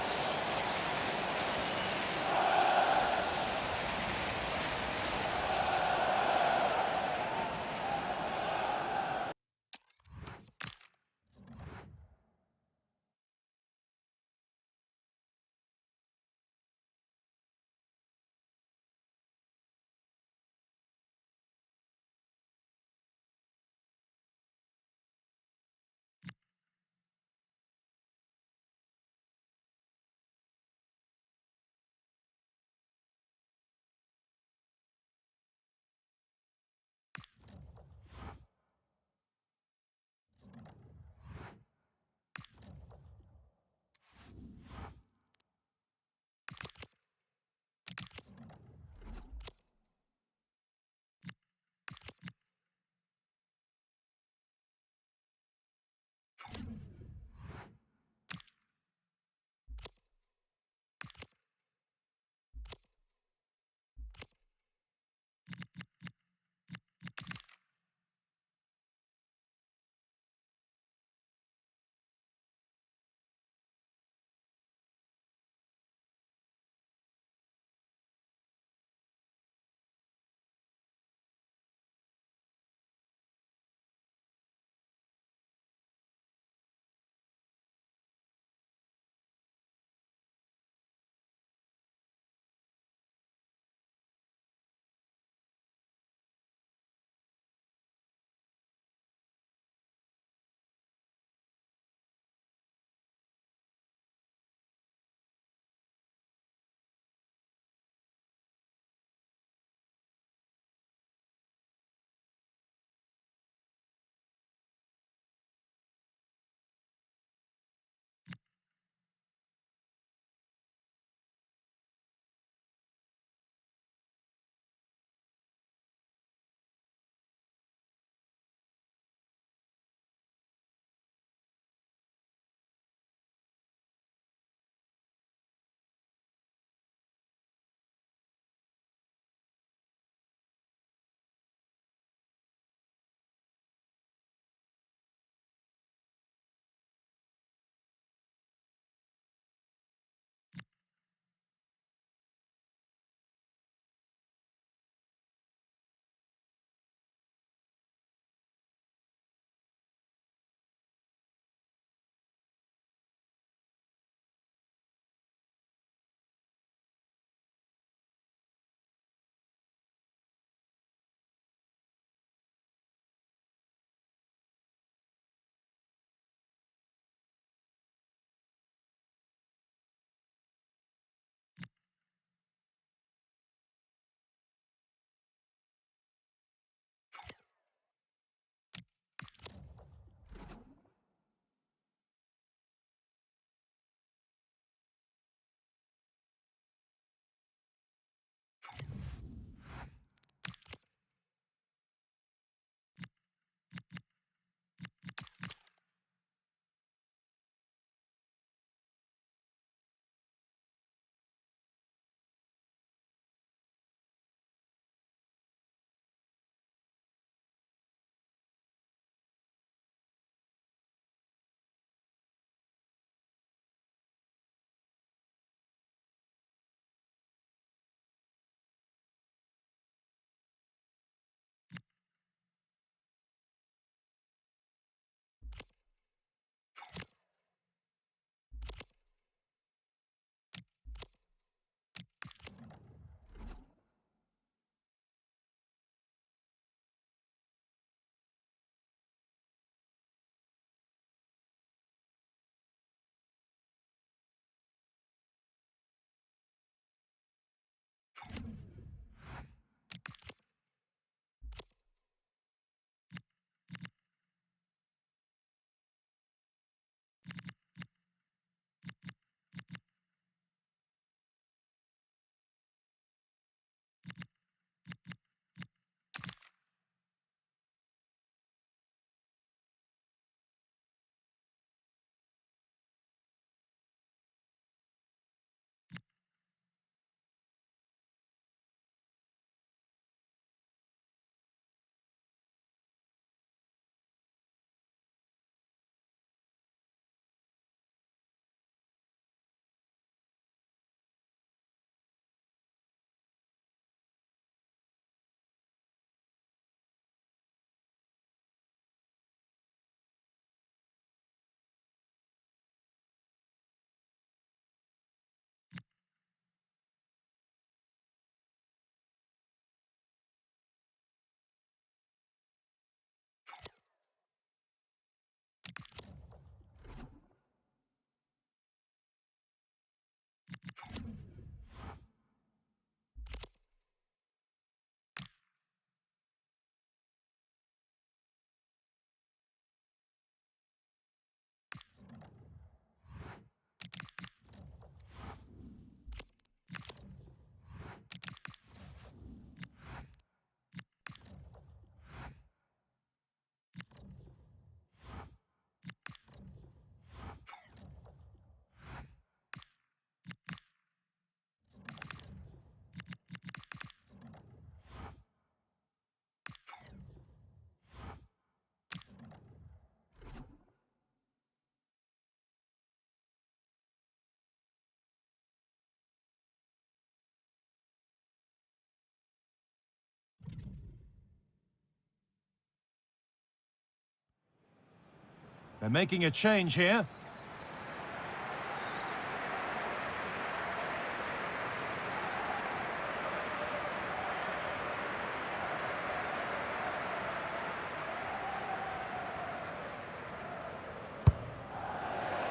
They're making a change here.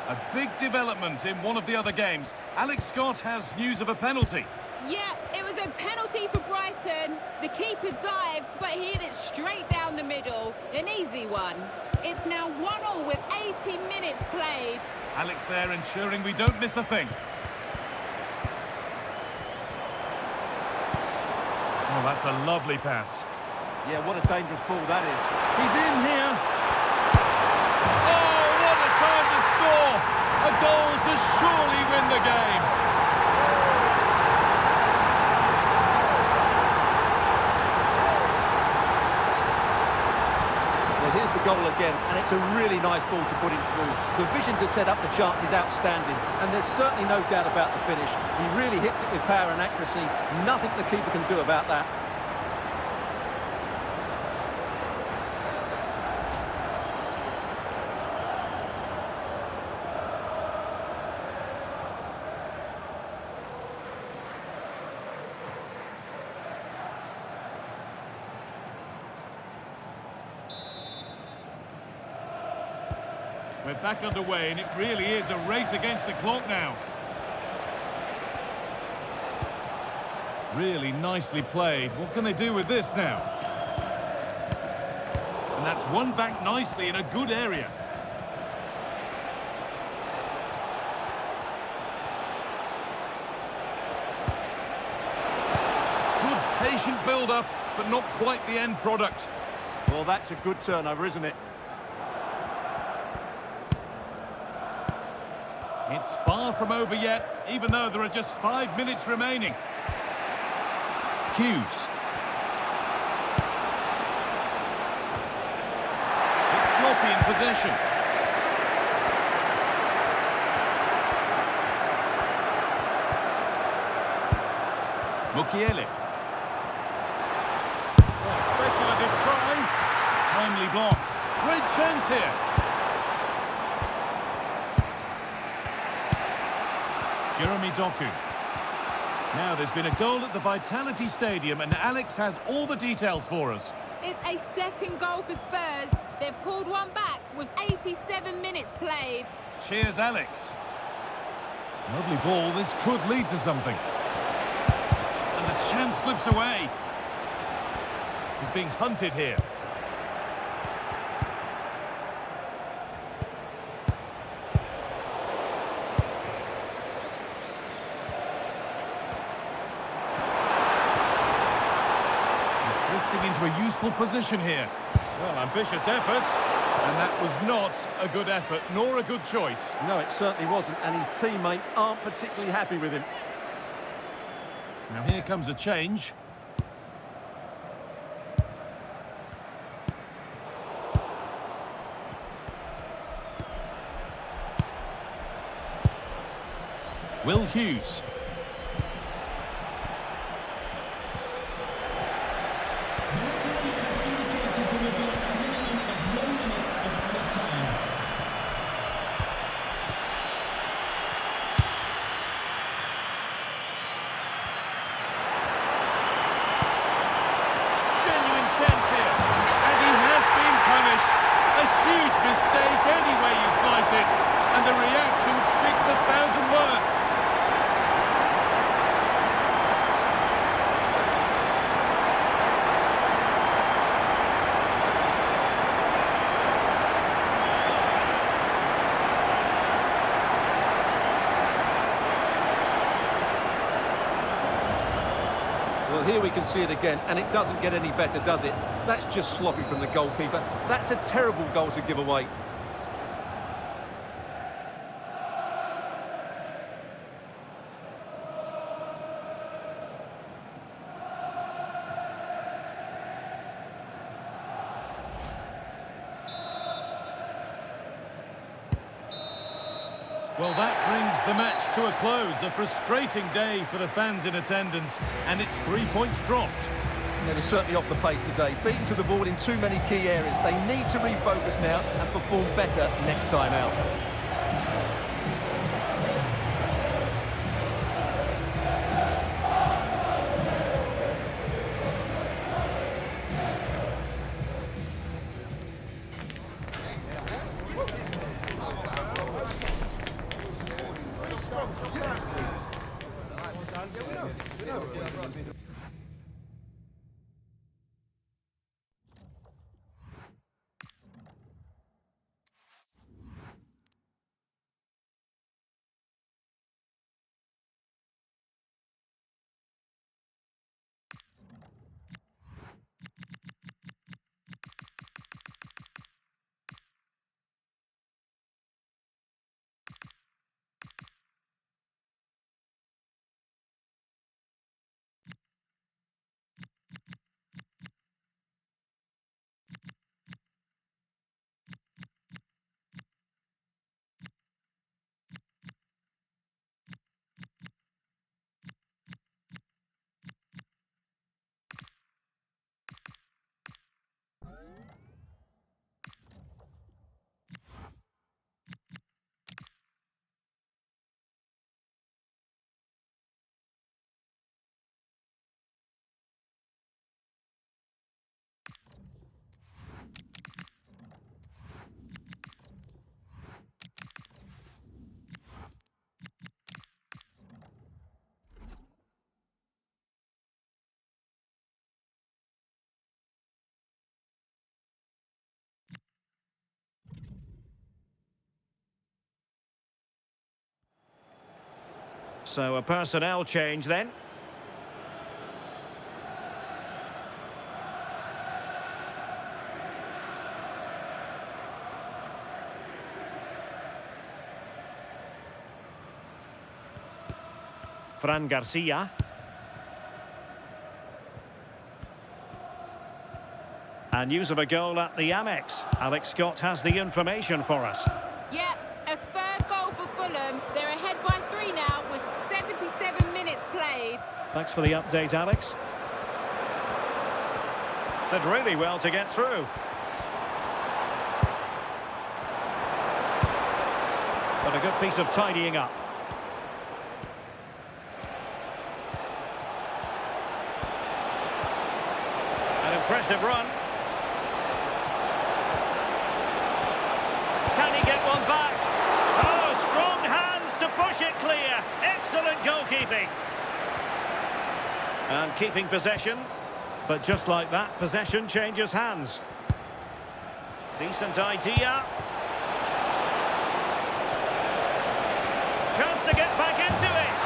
A big development in one of the other games. Alex Scott has news of a penalty. Yeah, it was a penalty for Brighton. The keeper dived, but he hit it straight down the middle. An easy one. It's now 1-1 with 80 minutes played. Alex there ensuring we don't miss a thing. Oh, that's a lovely pass. Yeah, what a dangerous ball that is. He's in here. Oh, what a time to score! A goal to surely win the game. Well, here's the goal again, and it's a really nice ball to put him through. The vision to set up the chance is outstanding, and there's certainly no doubt about the finish. He really hits it with power and accuracy. Nothing the keeper can do about that. We're back underway, and it really is a race against the clock now. Really nicely played. What can they do with this now? And that's won back nicely in a good area. Good patient build-up, but not quite the end product. Well, that's a good turnover, isn't it? It's far from over yet, even though there are just 5 minutes remaining. Hughes. It's sloppy in possession. Mukiele. Oh, speculative try. Timely block. Great chance here. Jeremy Doku. Now there's been a goal at the Vitality Stadium and Alex has all the details for us. It's a second goal for Spurs. They've pulled one back with 87 minutes played. Cheers, Alex. Lovely ball. This could lead to something. And the chance slips away. He's being hunted here. Into a useful position here. Well, ambitious efforts, and that was not a good effort, nor a good choice. No, it certainly wasn't, and his teammates aren't particularly happy with him. Now here comes a change. Will Hughes. And the reaction speaks 1,000 words. Well, here we can see it again, and it doesn't get any better, does it? That's just sloppy from the goalkeeper. That's a terrible goal to give away. Well, that brings the match to a close. A frustrating day for the fans in attendance, and it's 3 points dropped. They were certainly off the pace today, beaten to the ball in too many key areas. They need to refocus now and perform better next time out. So a personnel change then. Fran Garcia. And news of a goal at the Amex. Alex Scott has the information for us. Yeah, a third goal for Fulham. They're ahead by 3 now with 77 minutes played. Thanks for the update, Alex. Did really well to get through. But a good piece of tidying up. An impressive run. Can he get one back? Oh, strong hands to push it clear. Excellent goalkeeping. And keeping possession. But just like that, possession changes hands. Decent idea. Chance to get back into it.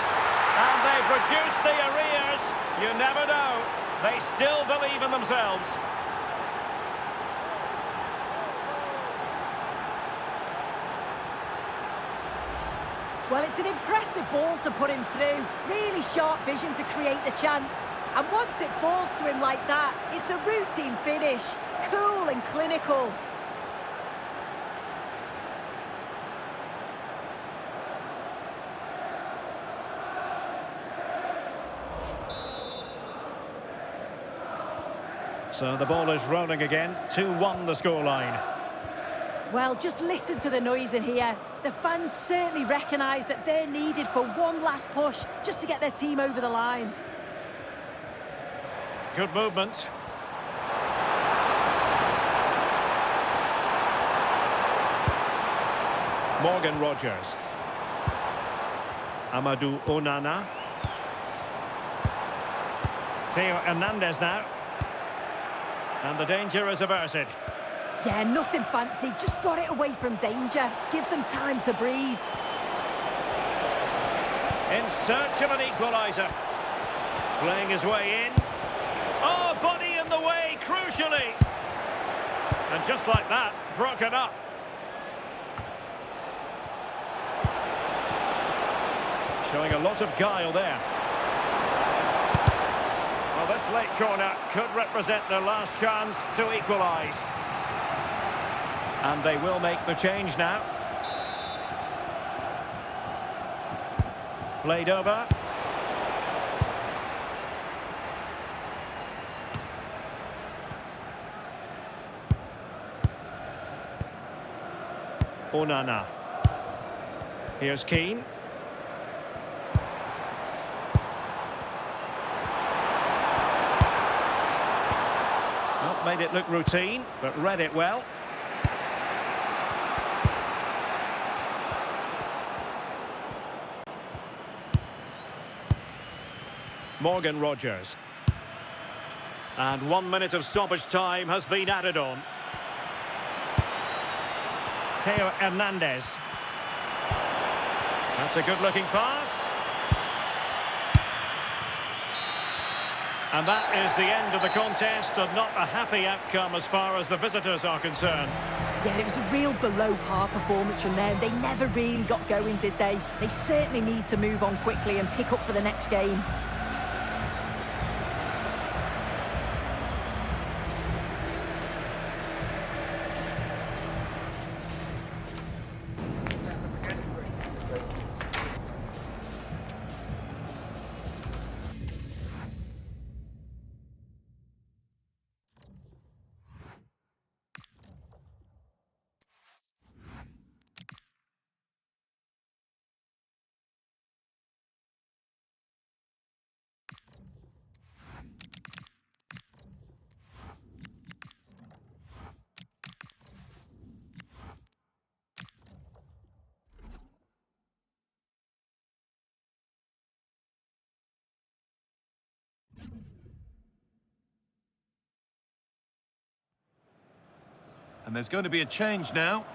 And they produce the arrears. You never know. They still believe in themselves. Well, it's an impressive ball to put him through. Really sharp vision to create the chance. And once it falls to him like that, it's a routine finish. Cool and clinical. So the ball is rolling again. 2-1 the scoreline. Well, just listen to the noise in here. The fans certainly recognise that they're needed for one last push just to get their team over the line. Good movement. Morgan Rogers. Amadou Onana. Theo Hernandez now. And the danger is averted. Yeah, nothing fancy. Just got it away from danger. Gives them time to breathe. In search of an equaliser. Playing his way in. Oh, body in the way, crucially. And just like that, broken up. Showing a lot of guile there. Well, this late corner could represent their last chance to equalise. And they will make the change now. Played over. Onana. Here's Keane. Not made it look routine, but read it well. Morgan Rogers. And 1 minute of stoppage time has been added on. Theo Hernandez. That's a good-looking pass. And that is the end of the contest, and not a happy outcome as far as the visitors are concerned. Yeah, it was a real below-par performance from them. They never really got going, did they? They certainly need to move on quickly and pick up for the next game. And there's going to be a change now.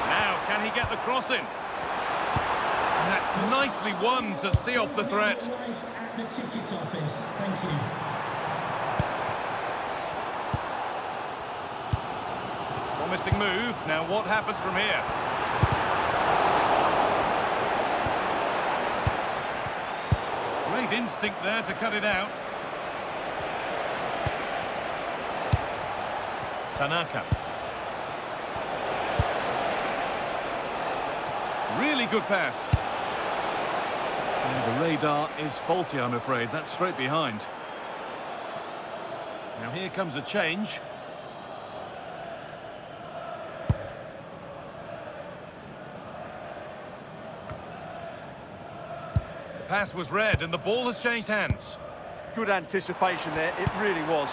Now, can he get the cross in? And that's nicely won to see off the threat. Life at the ticket office. Thank you. Promising move. Now what happens from here? Great instinct there to cut it out. Tanaka. Really good pass. And the radar is faulty, I'm afraid. That's straight behind. Now here comes a change. Pass was read and the ball has changed hands. Good anticipation there, it really was.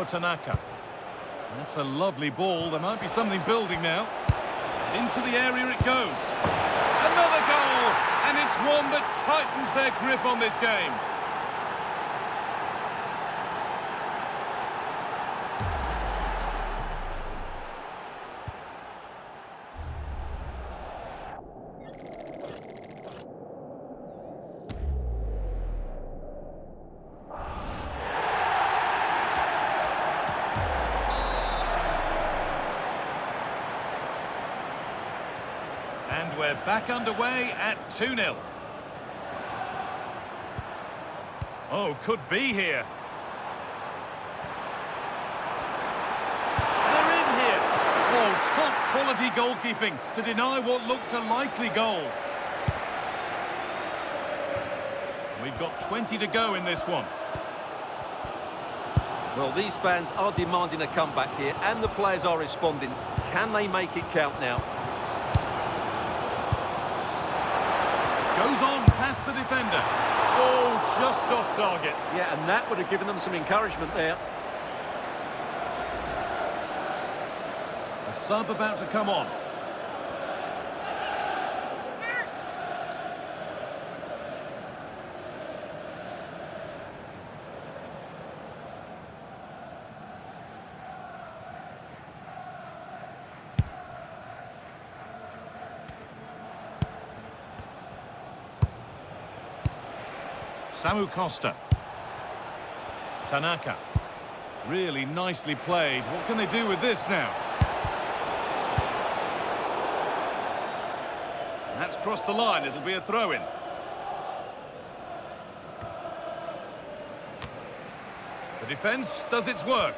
Tanaka. That's a lovely ball. There might be something building now. Into the area it goes. Another goal! And it's one that tightens their grip on this game. And we're back underway at 2-0. Oh, could be here. They're in here. Oh, top quality goalkeeping to deny what looked a likely goal. We've got 20 to go in this one. Well, these fans are demanding a comeback here, and the players are responding. Can they make it count now? Goes on past the defender. Oh, just off target. Yeah, and that would have given them some encouragement there. A sub about to come on. Samu Costa. Tanaka. Really nicely played. What can they do with this now? That's crossed the line. It'll be a throw-in. The defence does its work.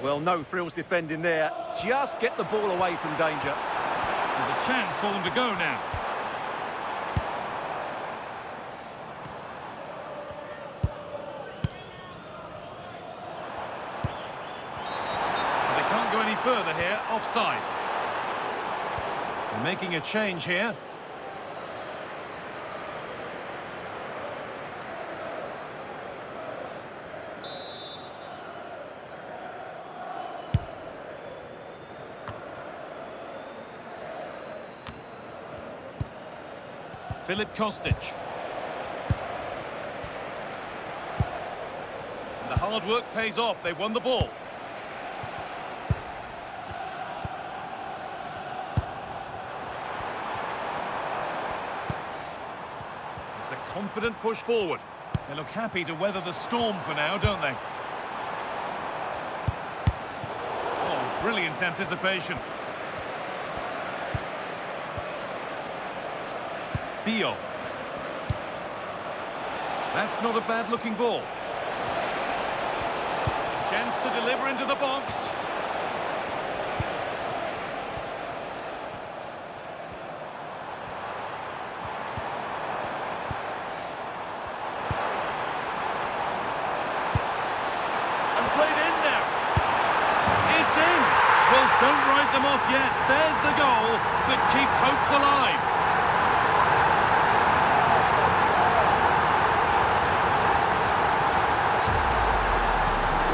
Well, no frills defending there. Just get the ball away from danger. There's a chance for them to go now. They can't go any further here. Offside. They're making a change here. Filip Kostic. And the hard work pays off. They won the ball. It's a confident push forward. They look happy to weather the storm for now, don't they? Oh, brilliant anticipation. Bio. That's not a bad-looking ball. Chance to deliver into the box. And played in now. It's in. Well, don't write them off yet. There's the goal that keeps hopes alive.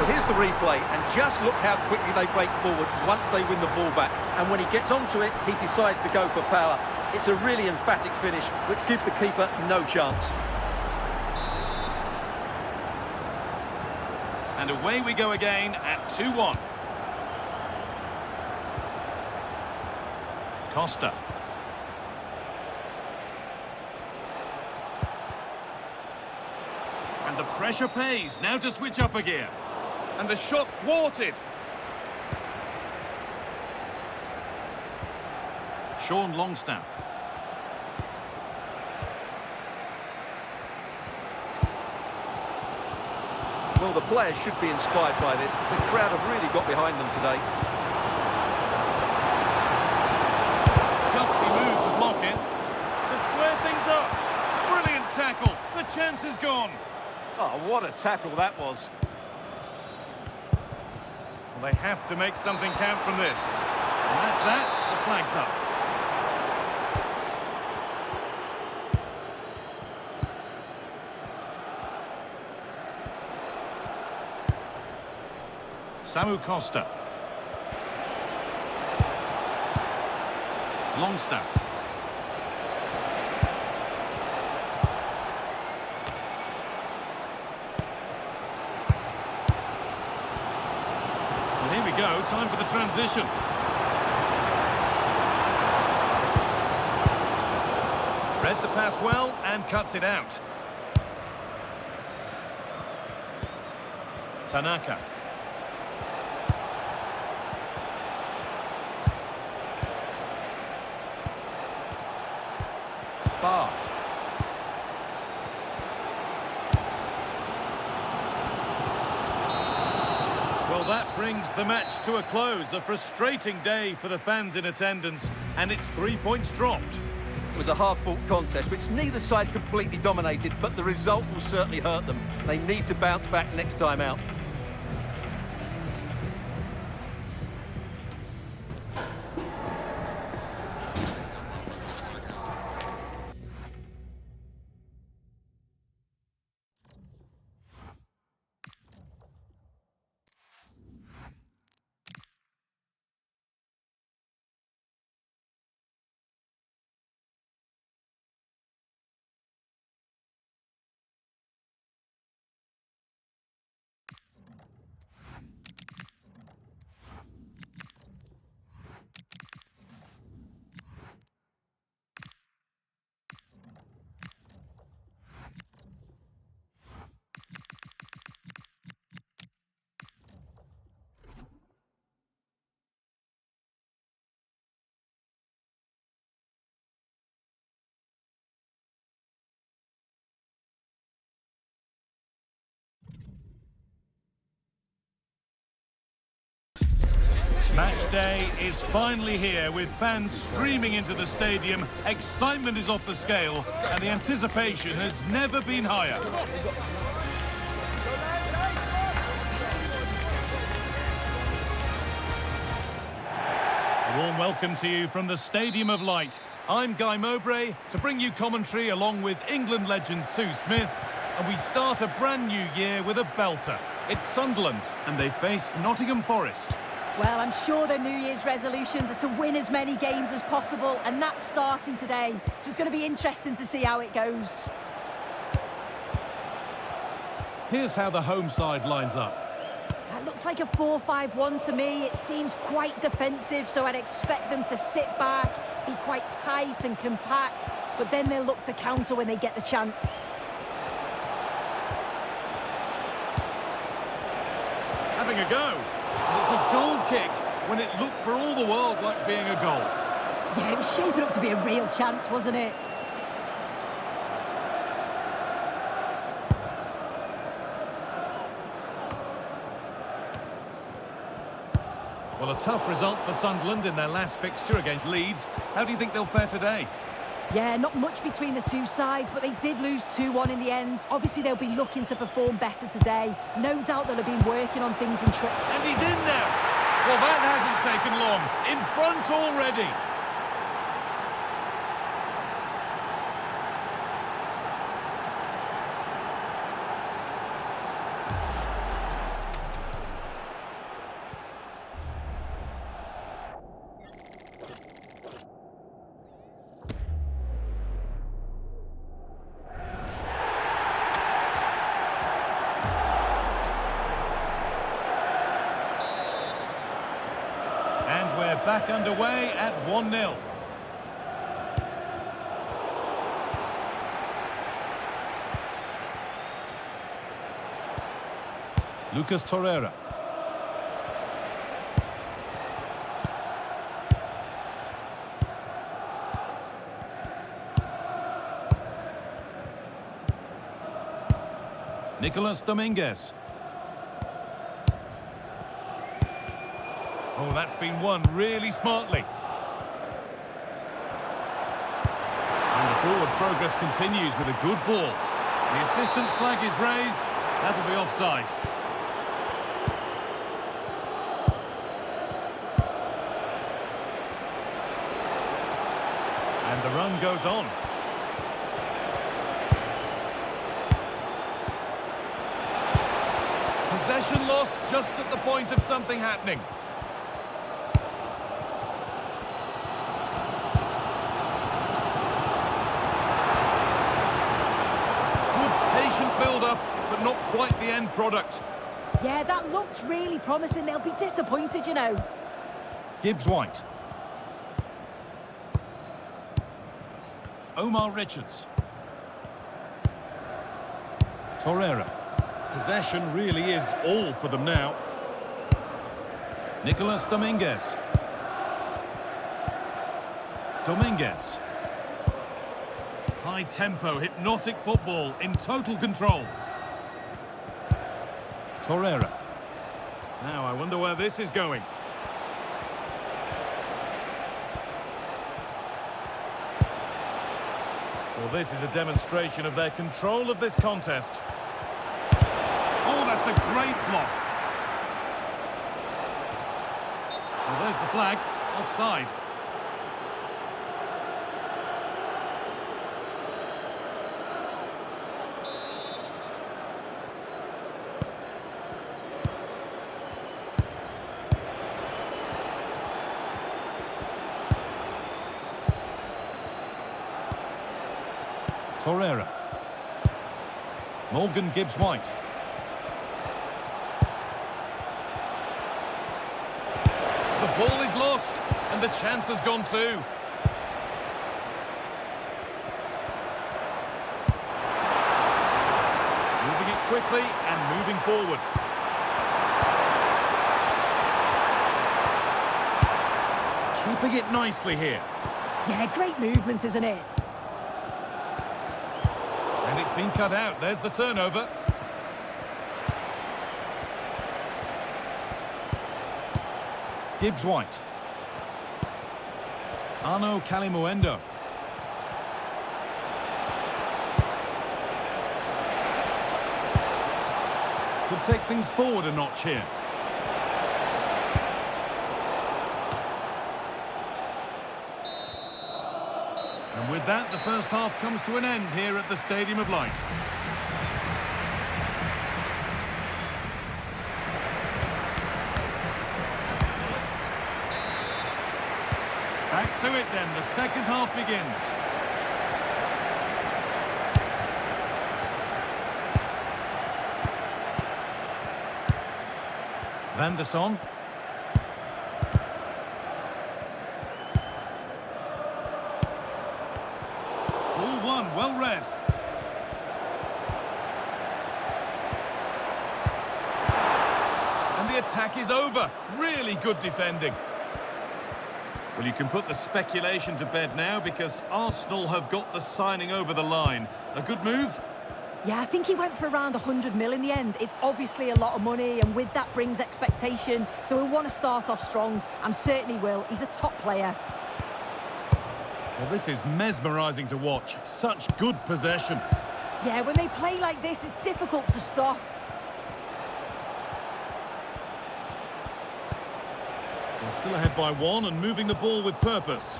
Here's the replay, and just look how quickly they break forward once they win the ball back. And when he gets onto it, he decides to go for power. It's a really emphatic finish, which gives the keeper no chance. And away we go again at 2-1. Costa. And the pressure pays. Now to switch up a gear. And the shot thwarted. Sean Longstaff. Well, the players should be inspired by this. The crowd have really got behind them today. Gutsy move to block it. To square things up. Brilliant tackle. The chance is gone. Oh, what a tackle that was. Well, they have to make something count from this. And that's that. The flag's up. Samu Costa. Longstaff. Well, here we go, time for the transition. Read the pass well and cuts it out. Tanaka. Bar. Well, that brings the match to a close. A frustrating day for the fans in attendance, and it's 3 points dropped. It was a hard-fought contest, which neither side completely dominated, but the result will certainly hurt them. They need to bounce back next time out. Match day is finally here with fans streaming into the stadium. Excitement is off the scale and the anticipation has never been higher. A warm welcome to you from the Stadium of Light. I'm Guy Mowbray to bring you commentary along with England legend Sue Smith, and we start a brand new year with a belter. It's Sunderland and they face Nottingham Forest. Well, I'm sure their New Year's resolutions are to win as many games as possible, and that's starting today. So it's going to be interesting to see how it goes. Here's how the home side lines up. That looks like a 4-5-1 to me. It seems quite defensive, so I'd expect them to sit back, be quite tight and compact, but then they'll look to counter when they get the chance. Having a go. And it's a goal kick when it looked for all the world like being a goal. Yeah, it was shaping up to be a real chance, wasn't it? Well, a tough result for Sunderland in their last fixture against Leeds. How do you think they'll fare today? Yeah, not much between the two sides, but they did lose 2-1 in the end. Obviously, they'll be looking to perform better today. No doubt they'll have been working on things in trip. And he's in there! Well, that hasn't taken long. In front already. And we're back underway at 1-0. Lucas Torreira. Nicolas Dominguez. Oh, that's been won really smartly. And the forward progress continues with a good ball. The assistant's flag is raised. That'll be offside. And the run goes on. Possession lost just at the point of something happening. Build-up, but not quite the end product. Yeah, that looks really promising. They'll be disappointed, you know. Gibbs-White. Omar Richards. Torreira. Possession really is all for them now. Nicolas Dominguez. Dominguez. High tempo, hypnotic football in total control. Torreira. Now I wonder where this is going. Well, this is a demonstration of their control of this contest. Oh, that's a great block. Well, there's the flag. Offside. Torreira. Morgan Gibbs-White. The ball is lost, and the chance has gone too. Moving it quickly and moving forward. Keeping it nicely here. Yeah, great movement, isn't it? And it's been cut out. There's the turnover. Gibbs-White. Arno Kalimuendo. Could take things forward a notch here. And with that, the first half comes to an end here at the Stadium of Light. Back to it then, the second half begins. Van der Son. Ball one, well read. And the attack is over. Really good defending. Well, you can put the speculation to bed now because Arsenal have got the signing over the line. A good move? Yeah, I think he went for around 100 mil in the end. It's obviously a lot of money, and with that brings expectation. So he'll want to start off strong. I'm certain he will. He's a top player. Well, this is mesmerising to watch. Such good possession. Yeah, when they play like this, it's difficult to stop. They're still ahead by one and moving the ball with purpose.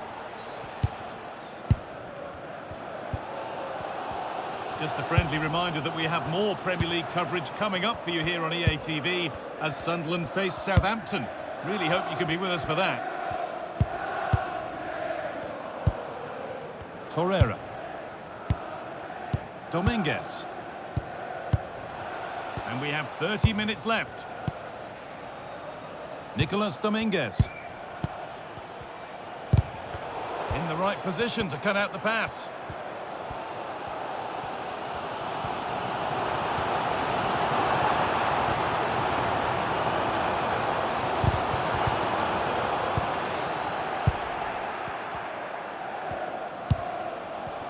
Just a friendly reminder that we have more Premier League coverage coming up for you here on EA TV as Sunderland face Southampton. Really hope you can be with us for that. Torreira. Dominguez. And we have 30 minutes left. Nicolas Dominguez. In the right position to cut out the pass.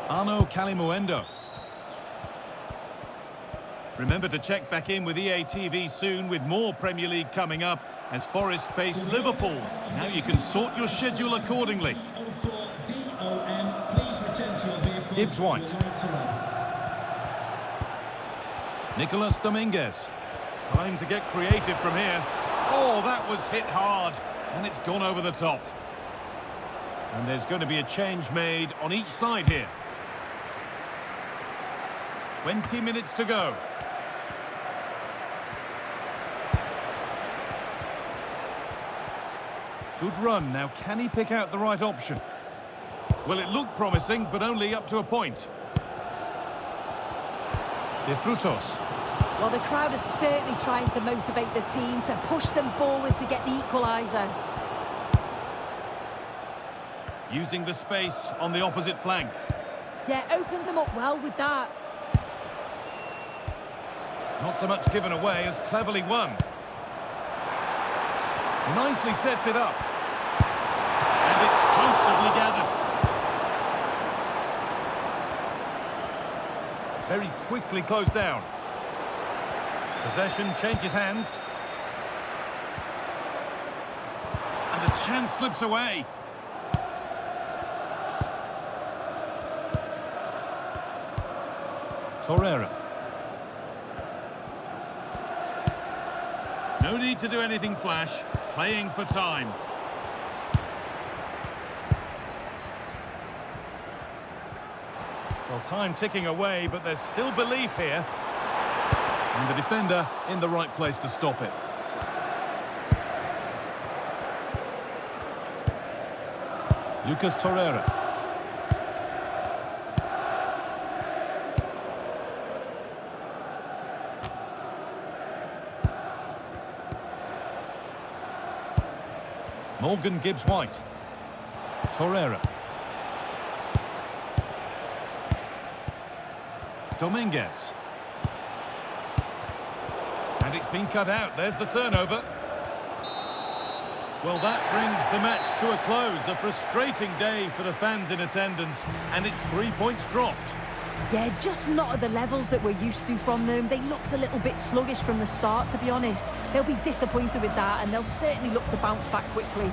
Arno Kalimuendo. Remember to check back in with EA TV soon with more Premier League coming up as Forest face Liverpool. Now you can sort your schedule accordingly. Gibbs-White. Nicolas Dominguez. Time to get creative from here. Oh, that was hit hard, and it's gone over the top. And there's going to be a change made on each side here. 20 minutes to go. Good run. Now, can he pick out the right option? Well, it looked promising, but only up to a point. De Frutos. Well, the crowd is certainly trying to motivate the team to push them forward to get the equaliser. Using the space on the opposite flank. Yeah, opened them up well with that. Not so much given away as cleverly won. Nicely sets it up. And it's comfortably gathered. Very quickly closed down. Possession changes hands. And the chance slips away. Torreira. No need to do anything flash, playing for time. Well, time ticking away, but there's still belief here. And the defender in the right place to stop it. Lucas Torreira. Morgan Gibbs-White. Torreira. Dominguez. And it's been cut out. There's the turnover. Well, that brings the match to a close. A frustrating day for the fans in attendance, and it's 3 points dropped. Yeah, just not at the levels that we're used to from them. They looked a little bit sluggish from the start, to be honest. They'll be disappointed with that, and they'll certainly look to bounce back quickly.